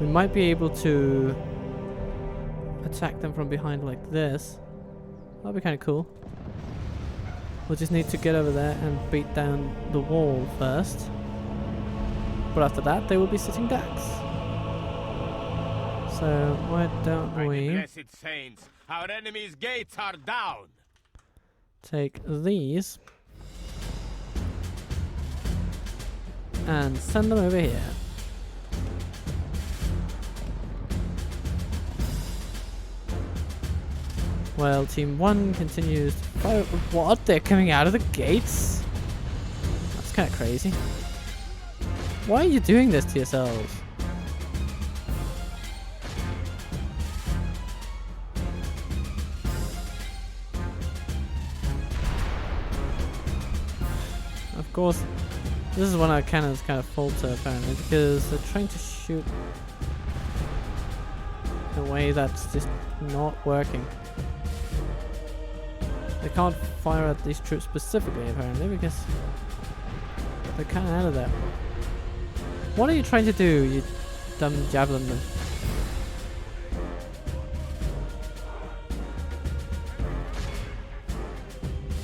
We might be able to attack them from behind like this. That'd be kind of cool. We'll just need to get over there and beat down the wall first. But after that, they will be sitting ducks. So why don't By the we blessed saints, our enemy's gates are down. take these and send them over here. Well, Team 1 continues to fire. What? They're coming out of the gates? That's kind of crazy. Why are you doing this to yourselves? Of course, this is when our cannons kind of falter apparently, because they're trying to shoot in a way that's just not working. They can't fire at these troops specifically apparently, because they're kind of out of there. What are you trying to do, you dumb javelin man?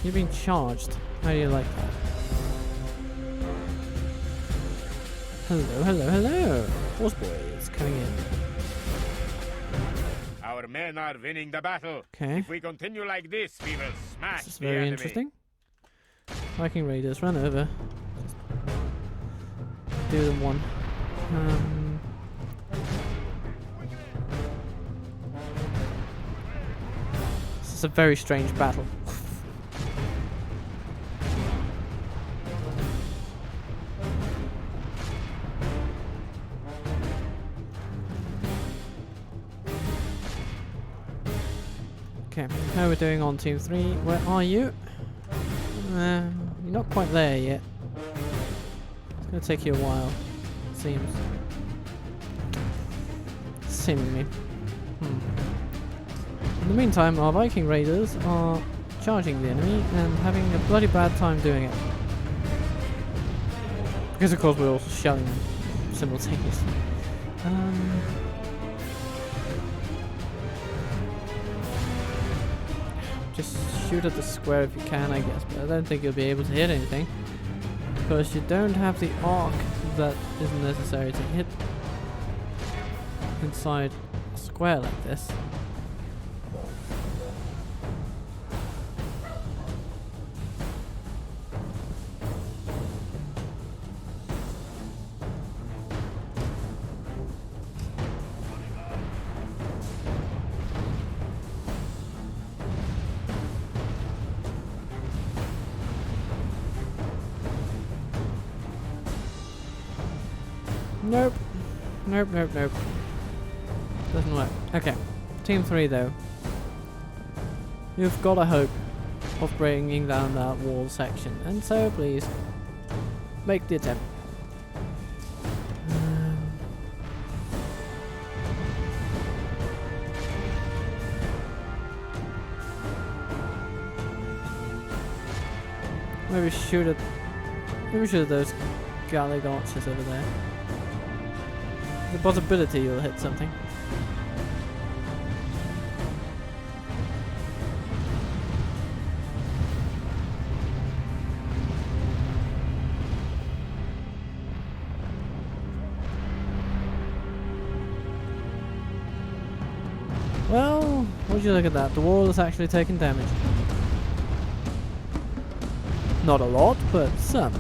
You're being charged. How do you like that? Hello, hello, hello! Horse boys coming in. Our men are winning the battle. Okay. If we continue like this, we will smash This is the very enemy. interesting. Viking Raiders, run over. Just do them one. This is a very strange battle. Okay, how are we doing on Team 3? Where are you? You're not quite there yet. It's going to take you a while, it seems. Seemingly. In the meantime, our Viking Raiders are charging the enemy and having a bloody bad time doing it. Because of course we're also shelling them simultaneously. Just shoot at the square if you can, I guess, but I don't think you'll be able to hit anything. Because you don't have the arc that is necessary to hit inside a square like this. Nope. Nope, nope, nope. Doesn't work. Okay. Team 3 though. You've got a hope of bringing down that wall section. And so please, make the attempt. Maybe shoot at. Maybe shoot at those galley archers over there. There's a possibility you'll hit something. Well, would you look at that? The wall is actually taking damage. Not a lot, but some.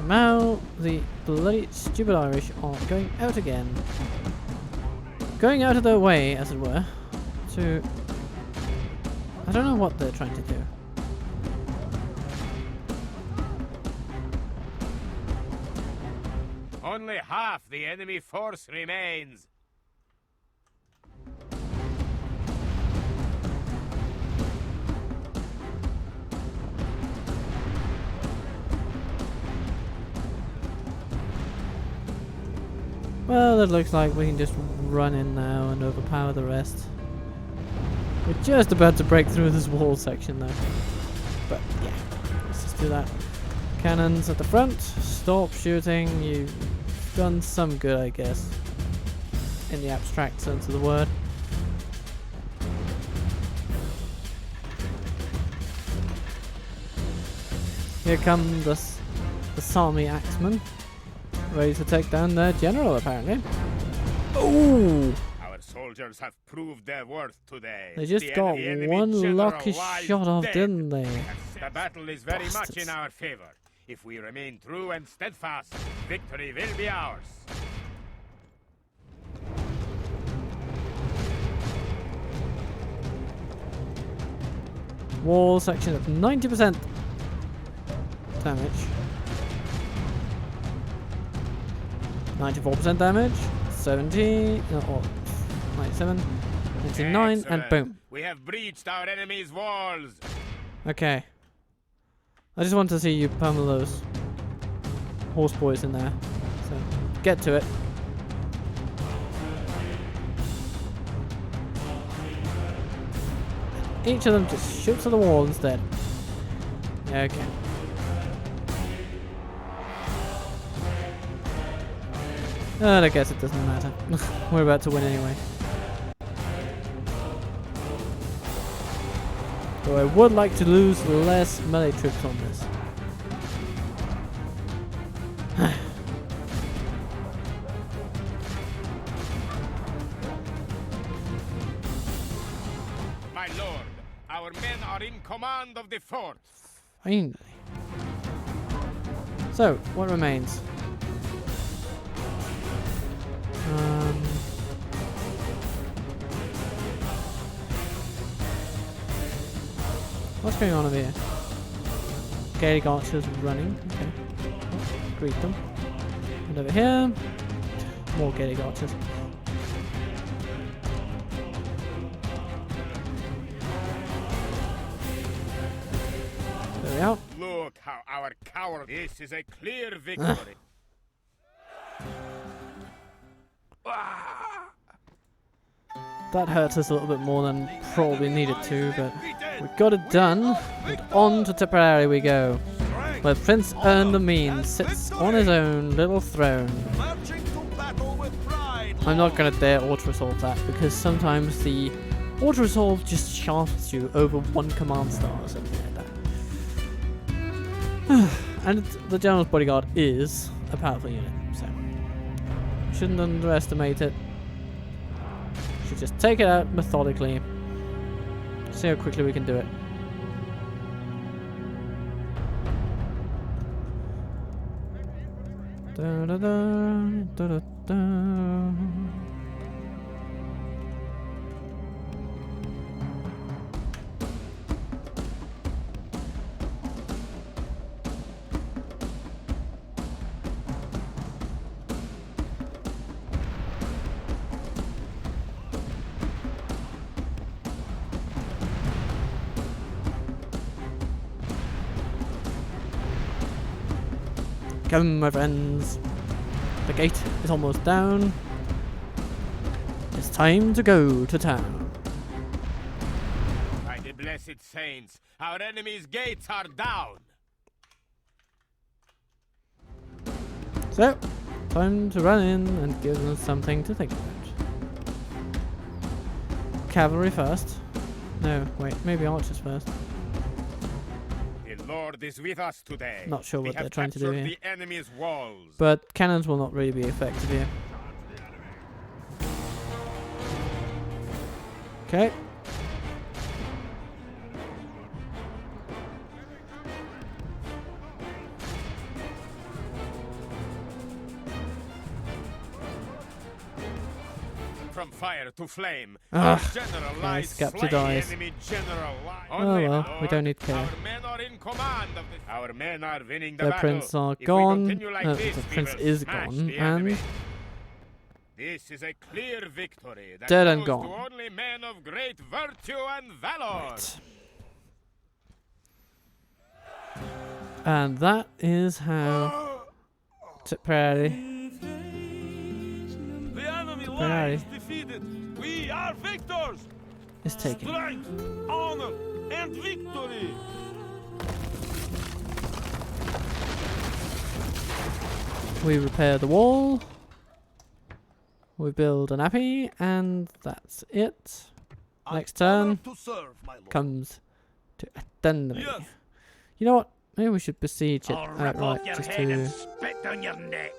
Now the bloody stupid Irish are going out again. Going out of their way, as it were, to... I don't know what they're trying to do. Only half the enemy force remains. Well, it looks like we can just run in now and overpower the rest. We're just about to break through this wall section though. But yeah, let's just do that. Cannons at the front. Stop shooting. You've done some good, I guess. In the abstract sense of the word. Here come the Sami axemen. Ready to take down their general, apparently. Ooh! Our soldiers have proved their worth today. They just The got enemy one general lucky lies shot off, dead. didn't they? The battle is very much Bastards. in our favor. If we remain true and steadfast, victory will be ours. Wall section at 90% damage. 94% damage. 70. Or 97. 99. And Excellent. boom. We have breached our enemy's walls. Okay. I just want to see you pummel those horse boys in there. So, get to it. Each of them just shoots at the wall instead. Yeah, okay. I guess it doesn't matter. We're about to win anyway. Though I would like to lose less melee troops on this. My lord, our men are in command of the fort. Finally. So, what remains? What's going on over here? Gaelic archers running. Okay. Greet them. And over here, more Gaelic archers. There we are. Look how our coward. This is a clear victory. That hurts us a little bit more than probably needed to, but we got it done. And on to Tipperary we go, where Prince Ern the Mean sits on his own little throne. Marching to battle with pride. I'm not gonna dare auto-resolve that, because sometimes the auto-resolve just shafts you over one command star or something like that. And the General's Bodyguard is a powerful unit, so shouldn't underestimate it. Should just take it out methodically. See how quickly we can do it. Da, da, da, da, da, da. Come, my friends. The gate is almost down. It's time to go to town. By the blessed saints, our enemy's gates are down. So, time to run in and give them something to think about. Cavalry first. No, wait, maybe archers first. The Lord is with us today. Not sure We what have they're trying to do captured here. the enemy's walls. But cannons will not really be effective here. Okay. From fire to flame, Ah, our general lies Scapty slay dies. enemy general lies. Oh Only, well, my we lord, don't need care. Our men are in command of this. Our men are winning the Their battle. prince are If we gone. continue like this, The we prince will is smash gone, the enemy. and This is a clear victory that Dead and goes to gone. only men of great virtue and valor. and that is how Tipperary The enemy Tipperary lies defeated. We are victors. is taken. Strength, honor, and victory. We repair the wall. We build an abbey, and that's it. An Next turn honor to serve, my lord. comes to Attendary. Yes. You know what? Maybe we should besiege it I'll rip off outright your just head and to spit down your neck.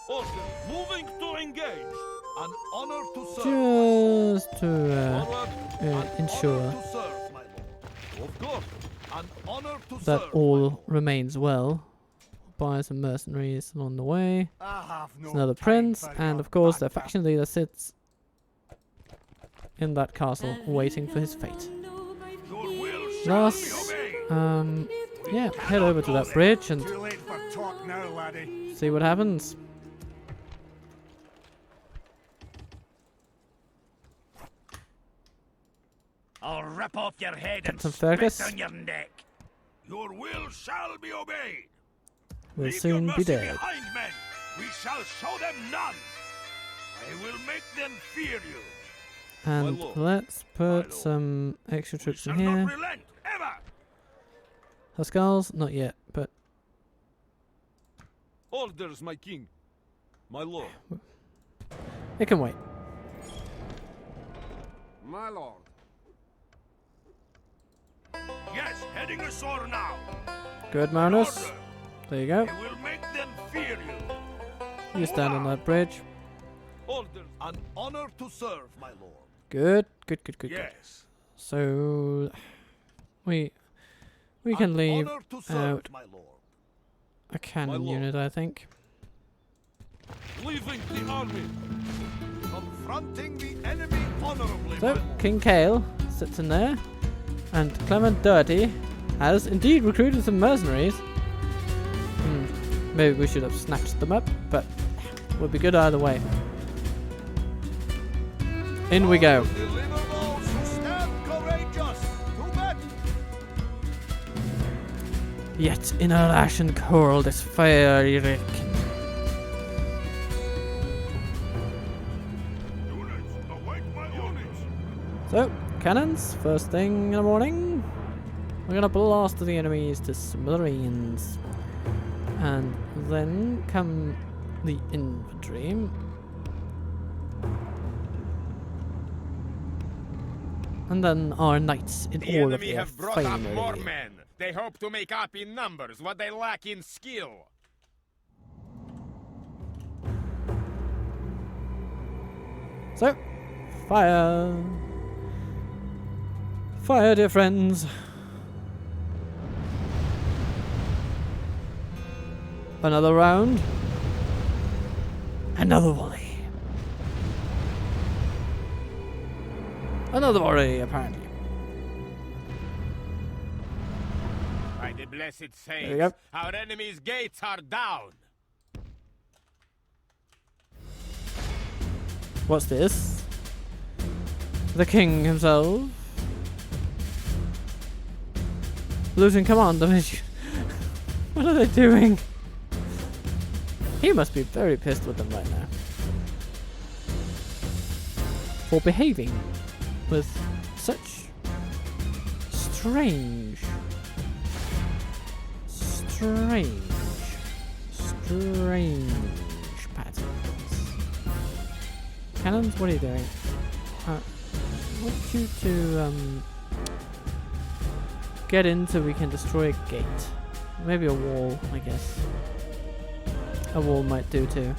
Order. Moving to engage. An honor to serve. Forward. ensure Honor to serve, my lord. Of course. An honor to that serve, my all lord. remains well. Buy some mercenaries along the way. I have no There's another time prince, for and your of course their banter. faction leader sits in that castle waiting for his fate. Your will shall Last, be obeyed. yeah, head over to that bridge and Too late for talk now, laddie. see what happens. I'll rip off your head and Captain spit Fergus. down your neck. Your will shall be obeyed. We'll Leave your soon be mercy dead. behind, men. We shall show them none. I will make them fear you. And My lord. let's put lord. some extra We troops shall in not here. relent, ever. Huskars? Not yet, but Orders, my king. My lord. it can wait. My lord. Yes, heading ashore now. Good, Marinus. Order. There you go. I will make them fear you. You stand on that bridge. Orders. An honor to serve, my lord. Good, good, good, good, good. Yes. So we can An leave honor to serve, out my lord. a cannon lord. unit, I think. Leaving the army. Confronting the enemy honorably, my So lord. King Kale sits in there, and Clement Dirty has indeed recruited some mercenaries. Maybe we should have snatched them up, but would be good either way. In we go. Deliver those who stand courageous. To battle. Yet in our ashen coral this fiery wreck. Units, await my units. So, cannons, first thing in the morning. We're gonna blast the enemies to smithereens. And then come the infantry. And then our knights in The all of enemy their have brought up more finery. men. They hope to make up in numbers what they lack in skill. So, fire! Fire, dear friends! Another round. Another volley. Another volley, apparently. By the blessed you saints, go. our enemy's gates are down. What's this? The king himself. Losing command of his... What are they doing? He must be very pissed with them right now. For behaving with such strange. Strange patterns. Cannons, what are you doing? I want you to get in so we can destroy a gate. Maybe a wall, I guess. A wall might do too.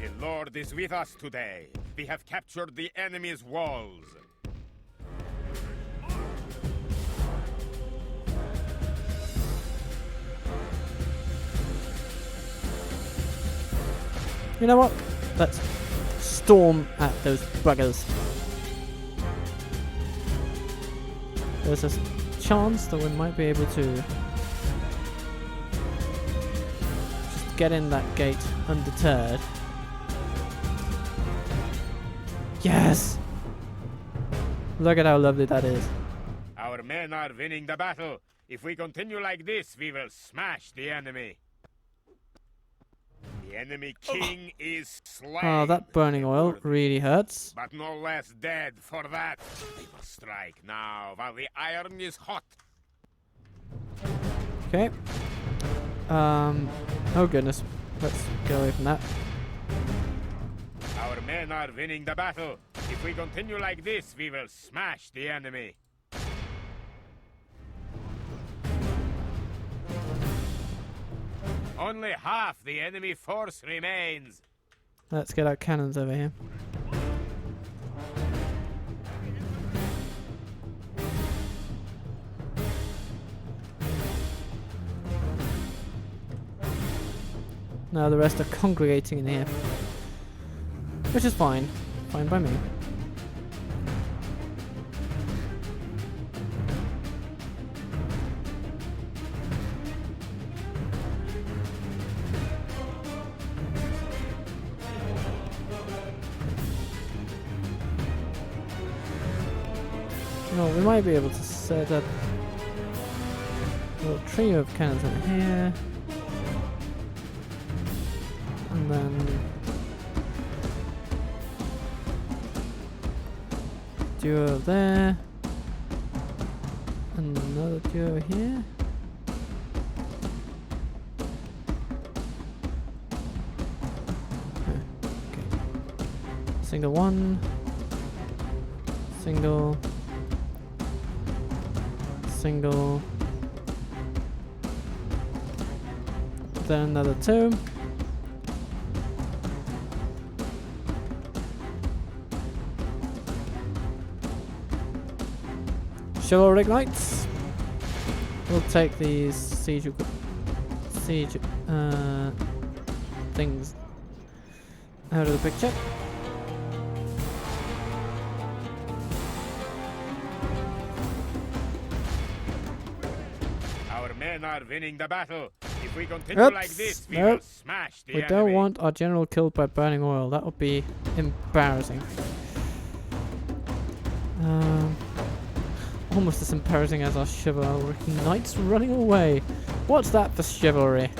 The Lord is with us today. We have captured the enemy's walls. You know what? Let's storm at those buggers. There's a chance that we might be able to just get in that gate undeterred. Yes! Look at how lovely that is. Our men are winning the battle. If we continue like this, we will smash the enemy. The enemy king is slain. Oh, that burning oil really hurts. But no less dead for that. We must strike now while the iron is hot. Okay. Oh goodness. Let's get away from that. Our men are winning the battle. If we continue like this, we will smash the enemy. Only half the enemy force remains. Let's get our cannons over here. Now the rest are congregating in here. Which is fine. Fine by me. Well, we might be able to set up a little trio of cannons in here. And then duo there. And another duo here. Okay. Single one. Single. Single. Then another two. Chivalry ignites. We'll take these siege things out of the picture. Our men are winning the battle. If we continue like this, we will smash the We enemy. don't want our general killed by burning oil. That would be embarrassing. Almost as embarrassing as our chivalry knights running away. What's that for chivalry?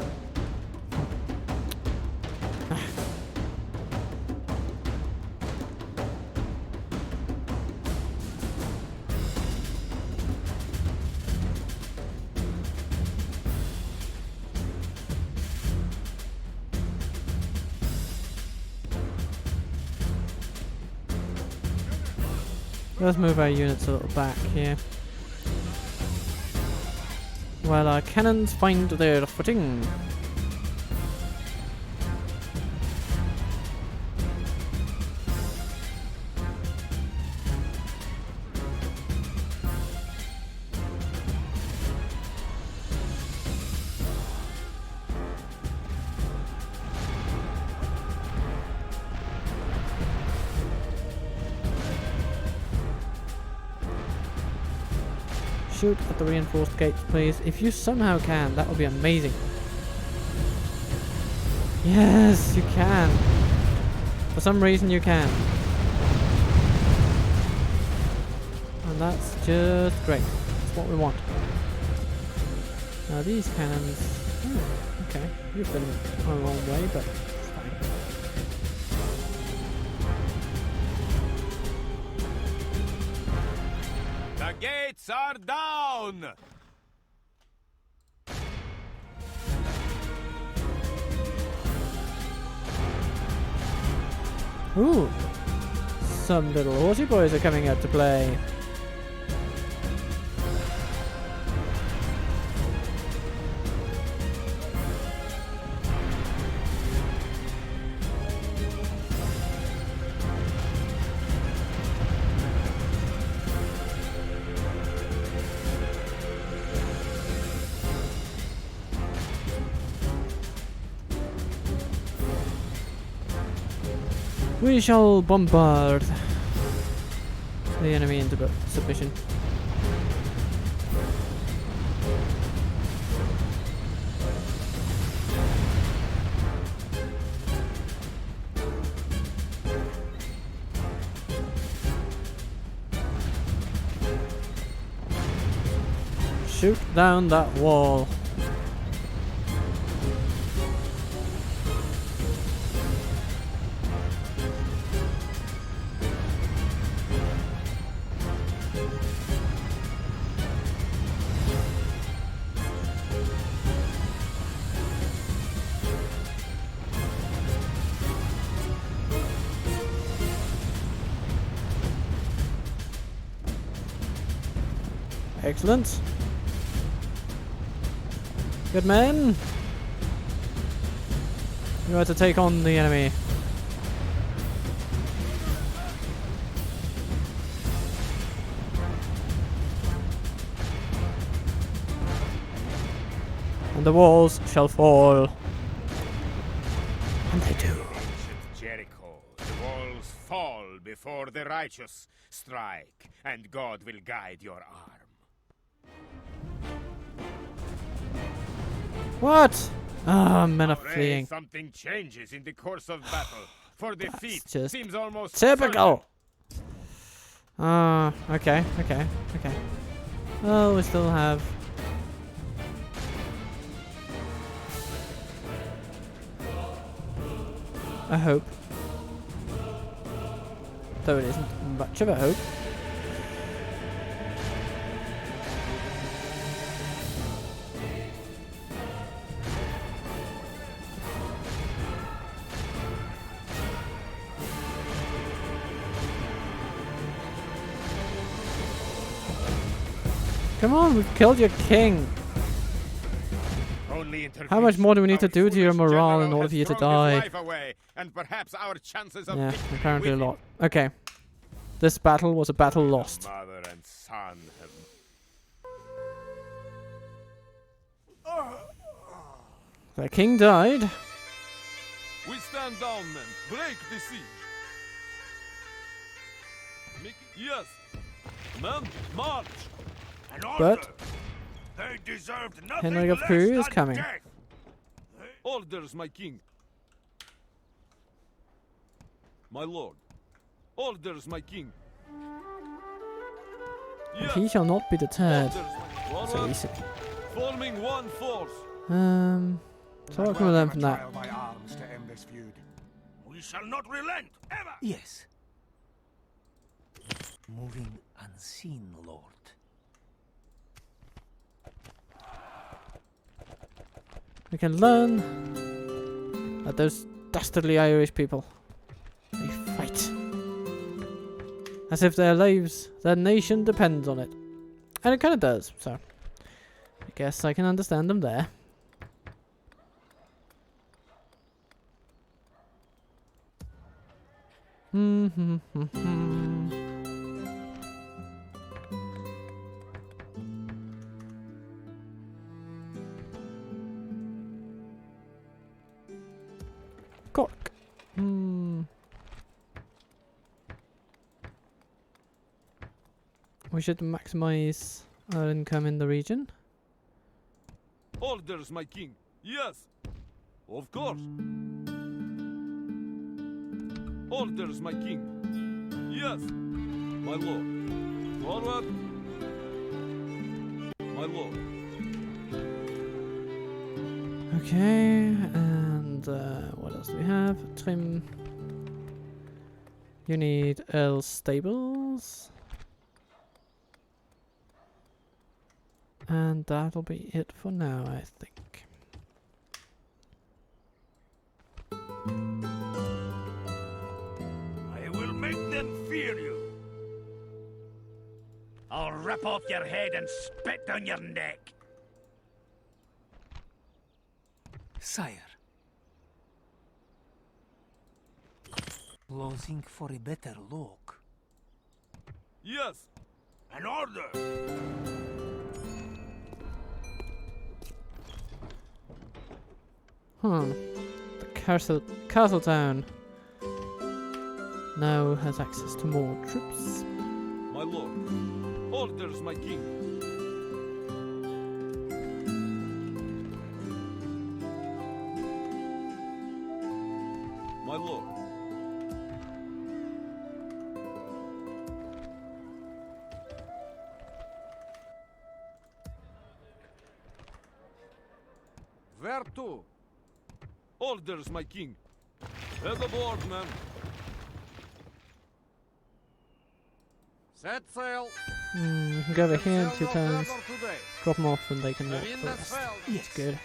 Let's move our units a little back here. While our cannons find their footing. Shoot at the reinforced gates, please. If you somehow can, that would be amazing. Yes, you can. For some reason, you can. And that's just great. That's what we want. Now these cannons Okay, you've been a long way, but it's fine. The gates are down! Ooh, some little horsey boys are coming out to play. We shall bombard the enemy into submission. Shoot down that wall. Excellent. Good men. You are to take on the enemy. And the walls shall fall. And they do. Ancient Jericho, the walls fall before the righteous. Strike, and God will guide your arm. What? Ah, men are Already fleeing. something changes in the course of battle. For defeat just seems almost Typical. Okay. Oh, we still have. A hope. Though it isn't much of a hope. Come on, we've killed your king. How much more do we need to do to your morale in order for you to die? And perhaps our chances of Yeah, victory apparently a with lot. Okay. This battle was a battle lost. Mother and son have... The king died. We stand down, men. Break the siege. Yes. Men, march. An order. But They deserved nothing Henry of less Peru is than coming. death. Orders, my king. My lord. Orders, my king. Yes. He shall not be deterred Orders, my so forward. easily. Forming one force. So what can we learn from that? Trial by arms to end this feud. We shall not relent, ever. Yes. Moving unseen, Lord. We can learn that those dastardly Irish people, they fight as if their lives, their nation depends on it. And it kind of does, so I guess I can understand them there. Cork. We should maximize our income in the region. Orders, my king. Yes. Of course. Orders, my king. Yes. My lord. Forward. My lord. Okay, and what else do we have? Trim. You need L stables. And that'll be it for now, I think. I will make them fear you. I'll rip off your head and spit down your neck. Sire. Longing for a better look. Yes. An order. The castle town now has access to more troops. My lord. Orders, my king. My lord. Where to? Orders, my king. Head aboard, man. Set sail. You can go over here in Sail 2 no turns, further today. drop them off, and they can walk Marine the that rest. fell. That's good.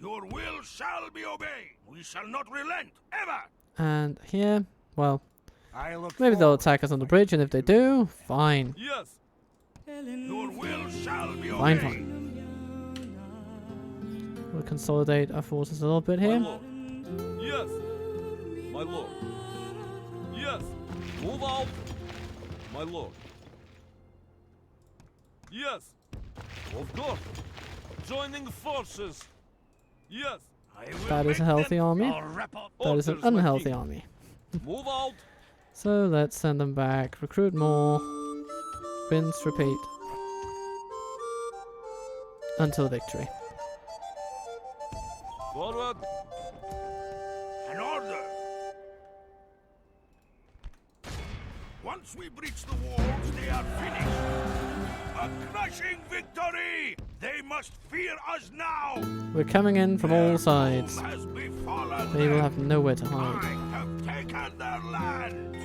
Your will shall be obeyed. We shall not relent, ever. And here, well, I look maybe they'll forward. attack us on the bridge, and if they do, fine. Yes. Your will shall be Fine, obeyed. fine. We'll consolidate our forces a little bit My here. lord. Yes. My lord. Yes. Move out. My lord. Yes. Of course. Joining forces. Yes. I will That is a make healthy them army. I'll rip off. That is an Orders, my unhealthy king. army. Move out. So let's send them back. Recruit more. Rinse, repeat. Until victory. Forward. an order. Once we breach the walls, they are finished. A crushing victory! They must fear us now! We're coming in from all Their sides. doom has befallen They will them. have nowhere to I hide. have taken their land!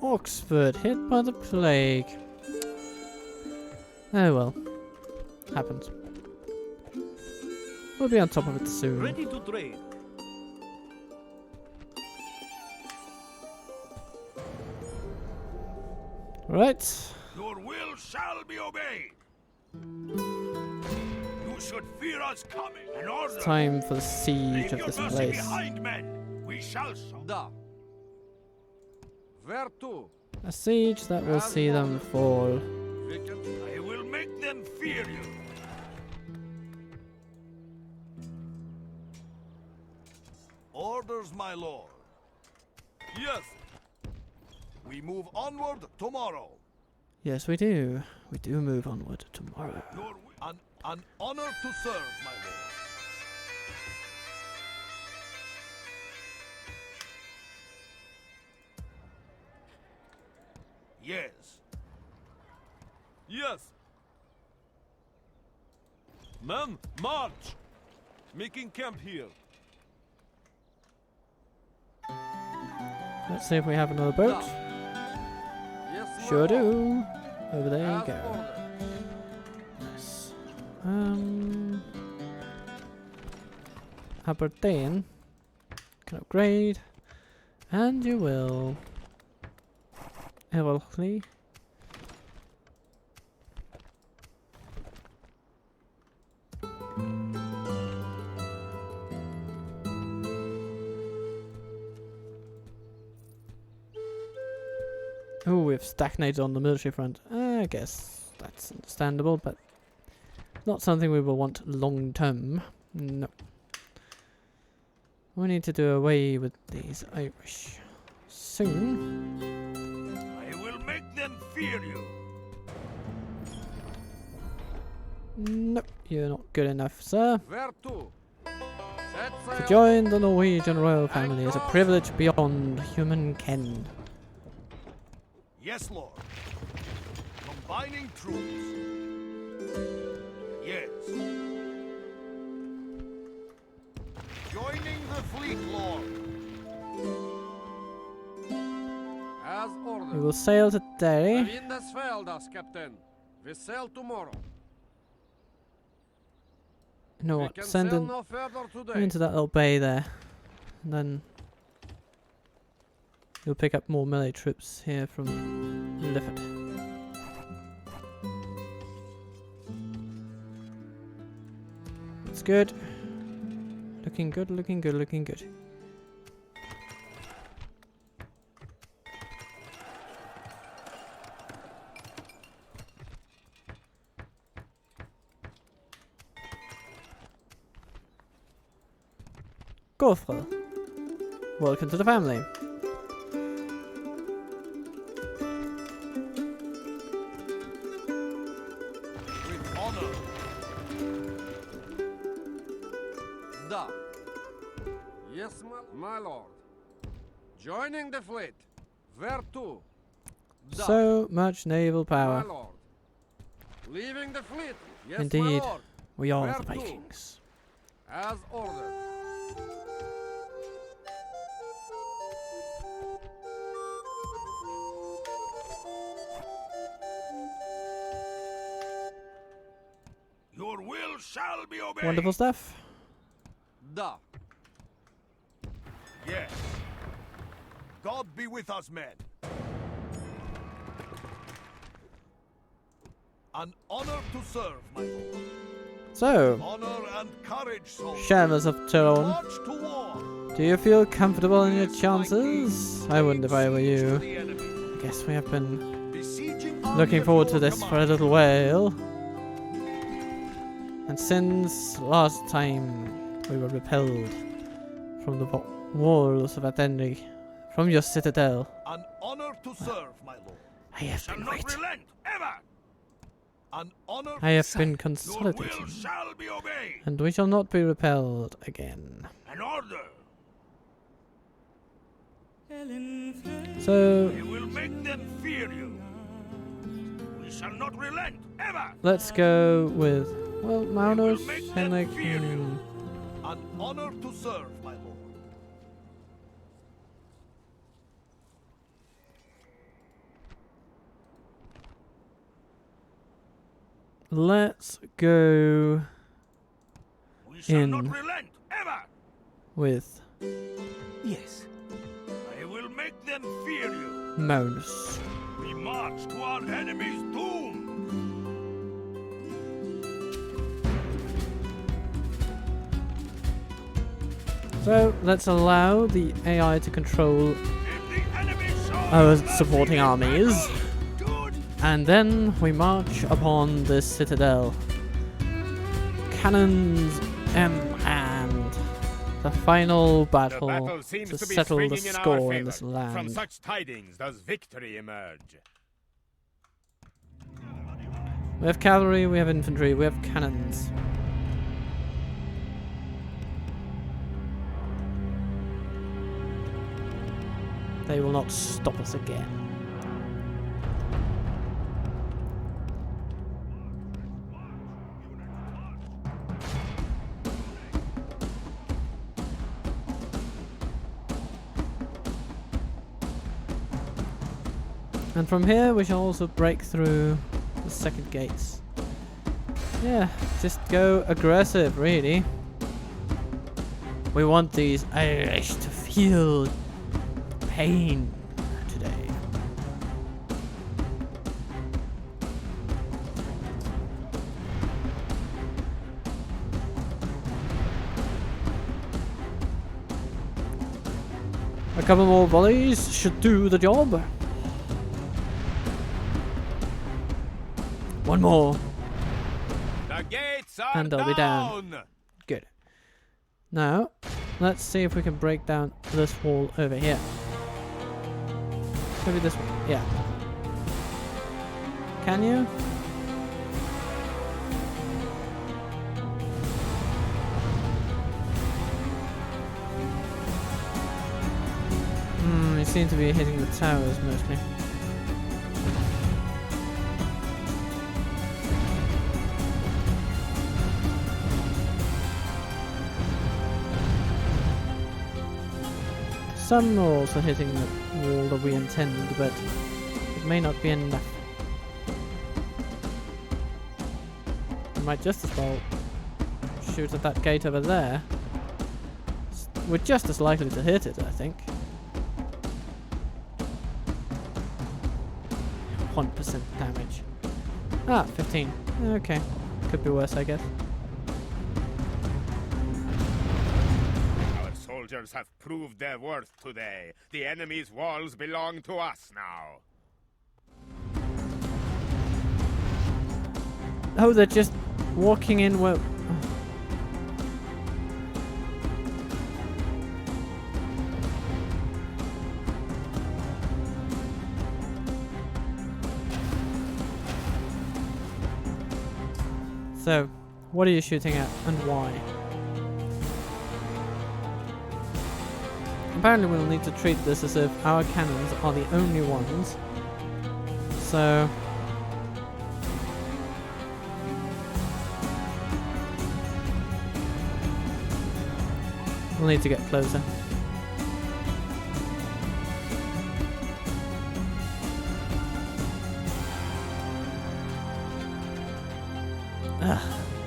Oxford hit by the plague. Oh well. Happens. We'll be on top of it soon. Ready to trade. Right. Your will shall be obeyed! You should fear us coming! An order! It's time for the siege Leave of your this mercy place. behind, men! We shall Da. Where to? A siege that will see them fall. We can... I will make them fear you! Orders, my lord. Yes. We move onward tomorrow. Yes, we do. We do move onward tomorrow. An honor to serve, my lord. Yes. Yes. Men, march. Making camp here. Let's see if we have another boat. Yes, my Sure lord. do. Over there you As go. ordered. Nice. Aberdeen can upgrade, and you will. Evelly. Oh, we've stagnated on the military front. I guess that's understandable, but not something we will want long term. No. We need to do away with these Irish soon. I will make them fear you. Nope, you're not good enough, sir. Where to? Set To sail. join the Norwegian royal family is a privilege beyond human ken. Yes, Lord. Combining troops. Yes. Joining the fleet, Lord. As We ordered. will sail today. Wind has failed us, Captain. We sail tomorrow. You know We what? can Send sail them no further today. into that little bay there. And then you'll pick up more melee troops here from Lifford. It's good. Looking good, looking good, looking good. Waffle. Welcome to the family. With honor. Da. Yes, my lord. Joining the fleet. Where to? Da. So much naval My power. lord. Leaving the fleet. Yes, Indeed. my lord. We are Where the to? Vikings. As ordered. Your will shall be obeyed. Wonderful stuff. Da. Yes. God be with us, men. An honor to serve, my lord. So, Honor and courage, soldiers. Shamers of Tyrone, March to war. do you feel comfortable in your Yes, my chances? king. I wouldn't if I were Siege to you. the enemy. I guess we have been Besieging army looking at forward to your this for a command. little while. And since last time we were repelled from the walls of Athenry, from your citadel, An honor to serve, my lord. I have Shall been not waiting. relent, ever. An honor. I have been Your will consolidating, shall be obeyed. and we shall not be repelled again. An order. So, We will make them fear you. We shall not relent, ever. let's go with, well, Magnus, make them Henrik, fear you. An honor to serve, my lord. let's go We shall In. not relent, ever. with Yes. I will make them fear you. Magnus. We march to our enemy's doom. So, let's allow the AI to control If the enemy our shows supporting mercy in armies. battle, good. And then we march upon this citadel. Cannons and the final The battle, battle seems to to be settle the swinging in our score in favor. this From land. such tidings does victory emerge. We have cavalry, we have infantry, we have cannons. They will not stop us again. And from here we shall also break through the second gates. Yeah, just go aggressive, really. We want these Irish to feel pain today. A couple more volleys should do the job. One more. The gates are And they'll be down. Good. Now, Let's see if we can break down this wall over here. Maybe this one. Yeah. Can you? You seem to be hitting the towers mostly. Some are also hitting the wall that we intend, but it may not be enough. We might just as well shoot at that gate over there. We're just as likely to hit it, I think. 1% damage. Ah, 15. Okay. Could be worse, I guess. Our soldiers have proved their worth today. The enemy's walls belong to us now. Oh, they're just walking in where... So, what are you shooting at and why? Apparently we'll need to treat this as if our cannons are the only ones. So... we'll need to get closer.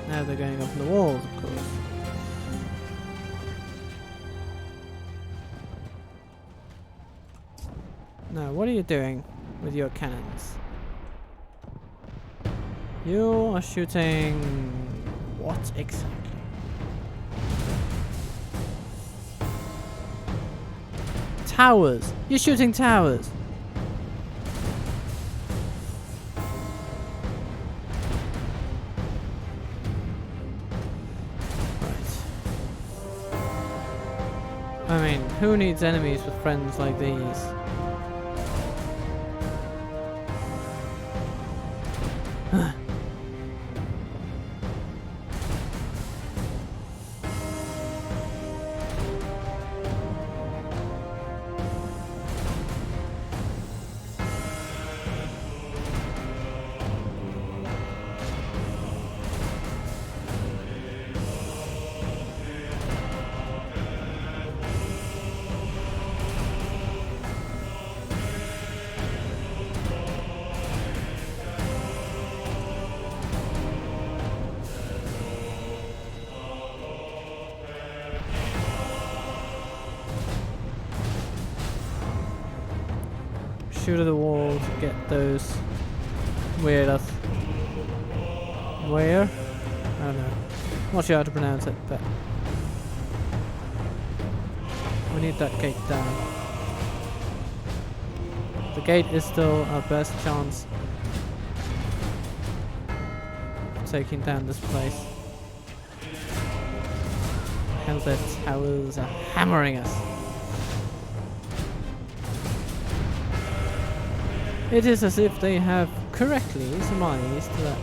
Now they're going up in the walls, of course. Now, what are you doing with your cannons? You are shooting... what exactly? Towers! You're shooting towers! I mean, who needs enemies with friends like these? Shoot at the wall to get those weird where? I don't know. Not sure how to pronounce it, but we need that gate down. The gate is still our best chance of taking down this place. Hell, their towers are hammering us. It is as if they have correctly surmised that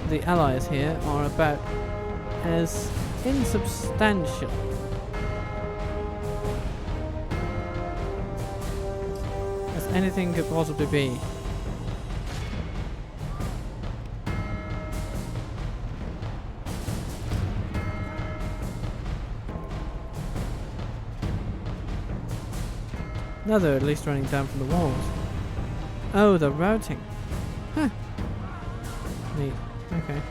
the allies here are about as insubstantial as anything could possibly be. Now they're at least running down from the walls. Oh, they're routing. Huh. Neat. Okay.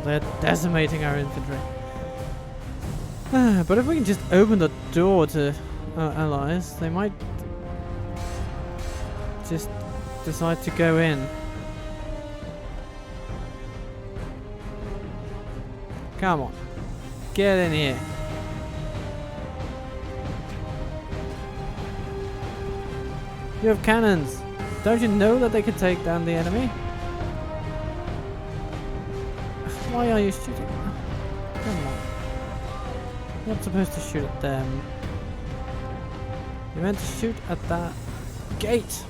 they're decimating our infantry. But if we can just open the door to our allies, they might just decide to go in. Come on, get in here. You have cannons. Don't you know that they could take down the enemy? Why are you shooting? Come on. You're not supposed to shoot at them. You're meant to shoot at that gate.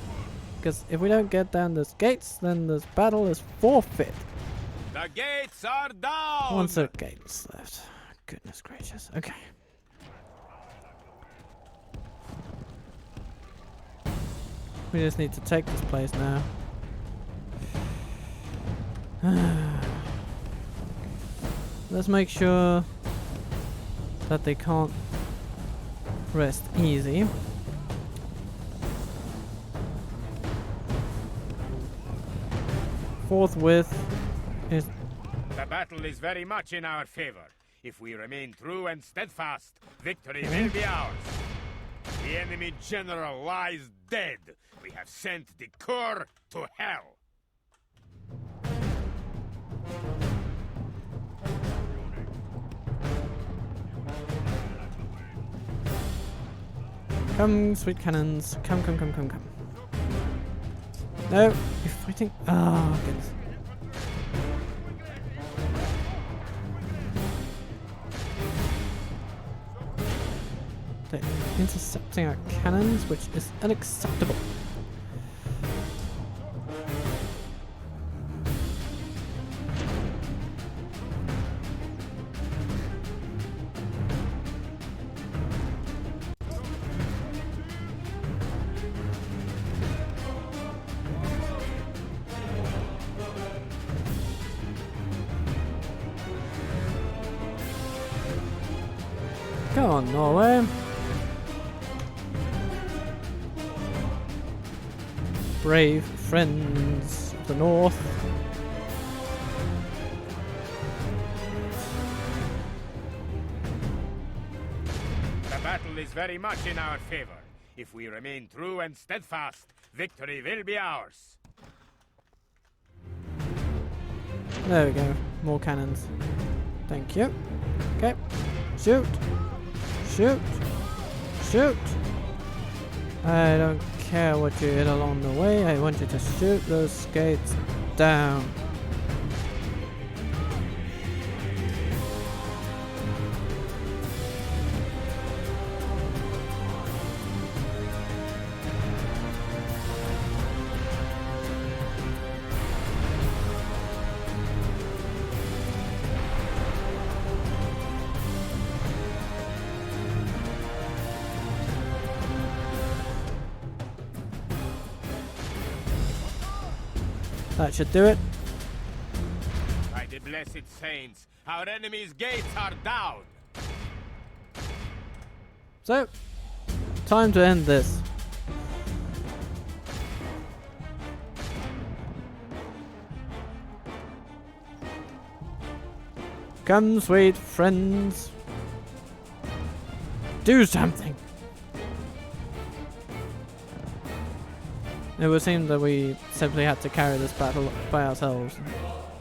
Because if we don't get down those gates, then this battle is forfeit. The gates are down! One set of gates left. Goodness gracious. Okay. We just need to take this place now. Let's make sure that they can't rest easy. Forthwith is... The battle is very much in our favor. If we remain true and steadfast, victory will be ours. The enemy general lies dead. We have sent the Corps to hell. Come, sweet cannons. Come, come, come, come, come. No, you're fighting. Oh, goodness. They're intercepting our cannons, which is unacceptable. Come on, Norway. Brave friends of the north. The battle is very much in our favor. If we remain true and steadfast, victory will be ours. There we go. More cannons. Thank you. Okay. Shoot. Shoot. Shoot. I don't care what you hit along the way. I want you to shoot those gates down. That should do it. By the blessed saints, our enemy's gates are down. So, time to end this. Come, sweet friends. Do something. It would seem that we simply had to carry this battle by ourselves,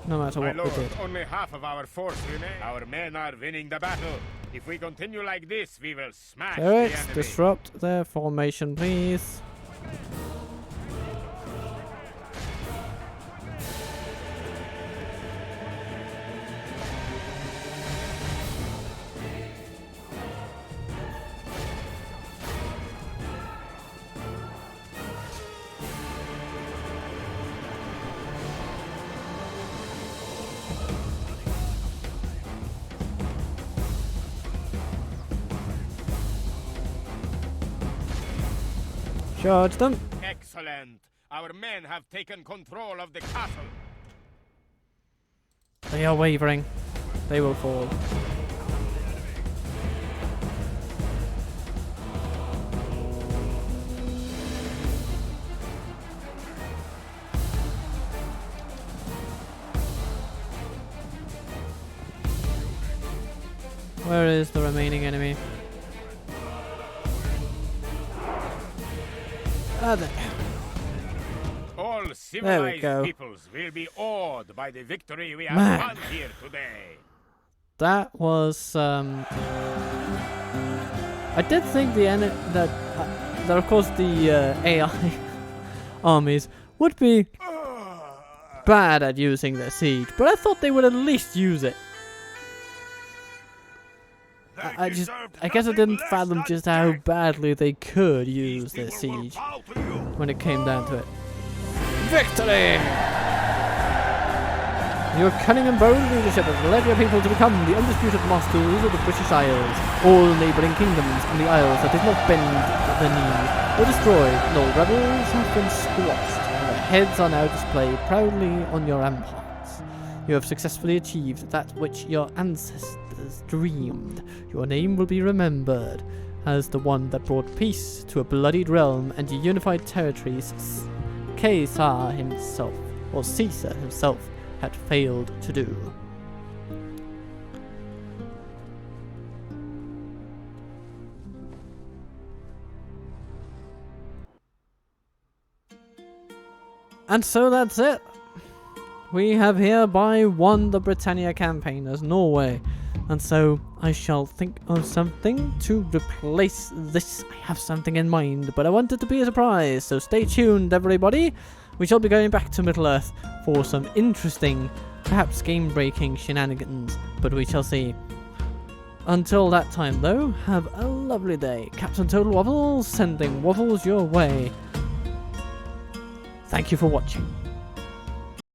no matter My what lord, we did. only half of our force remain. Our men are winning the battle. If we continue like this, we will smash the Turrets, enemy. disrupt their formation, please. Charge them. Excellent. Our men have taken control of the castle. They are wavering. They will fall. Where is the remaining enemy? Ah, there. All There we civilized go. peoples will be awed by the victory we have Man. won here today. That was I did think that of course the AI armies would be bad at using their siege, but I thought they would at least use it. I guess I didn't fathom just how badly they could use their siege when it came down to it. Victory! Your cunning and bold leadership has led your people to become the undisputed masters of the British Isles. All neighbouring kingdoms and the isles that did not bend the knee were destroyed, and all rebels have been squashed, and their heads are now displayed proudly on your ramparts. You have successfully achieved that which your ancestors dreamed. Your name will be remembered as the one that brought peace to a bloodied realm and unified territories Caesar himself, or Caesar himself, had failed to do. And so that's it. We have hereby won the Britannia campaign as Norway. And so I shall think of something to replace this. I have something in mind, but I want it to be a surprise, so stay tuned everybody. We shall be going back to Middle-earth for some interesting, perhaps game-breaking shenanigans, but we shall see. Until that time though, have a lovely day. Captain Total Waffle sending waffles your way. Thank you for watching.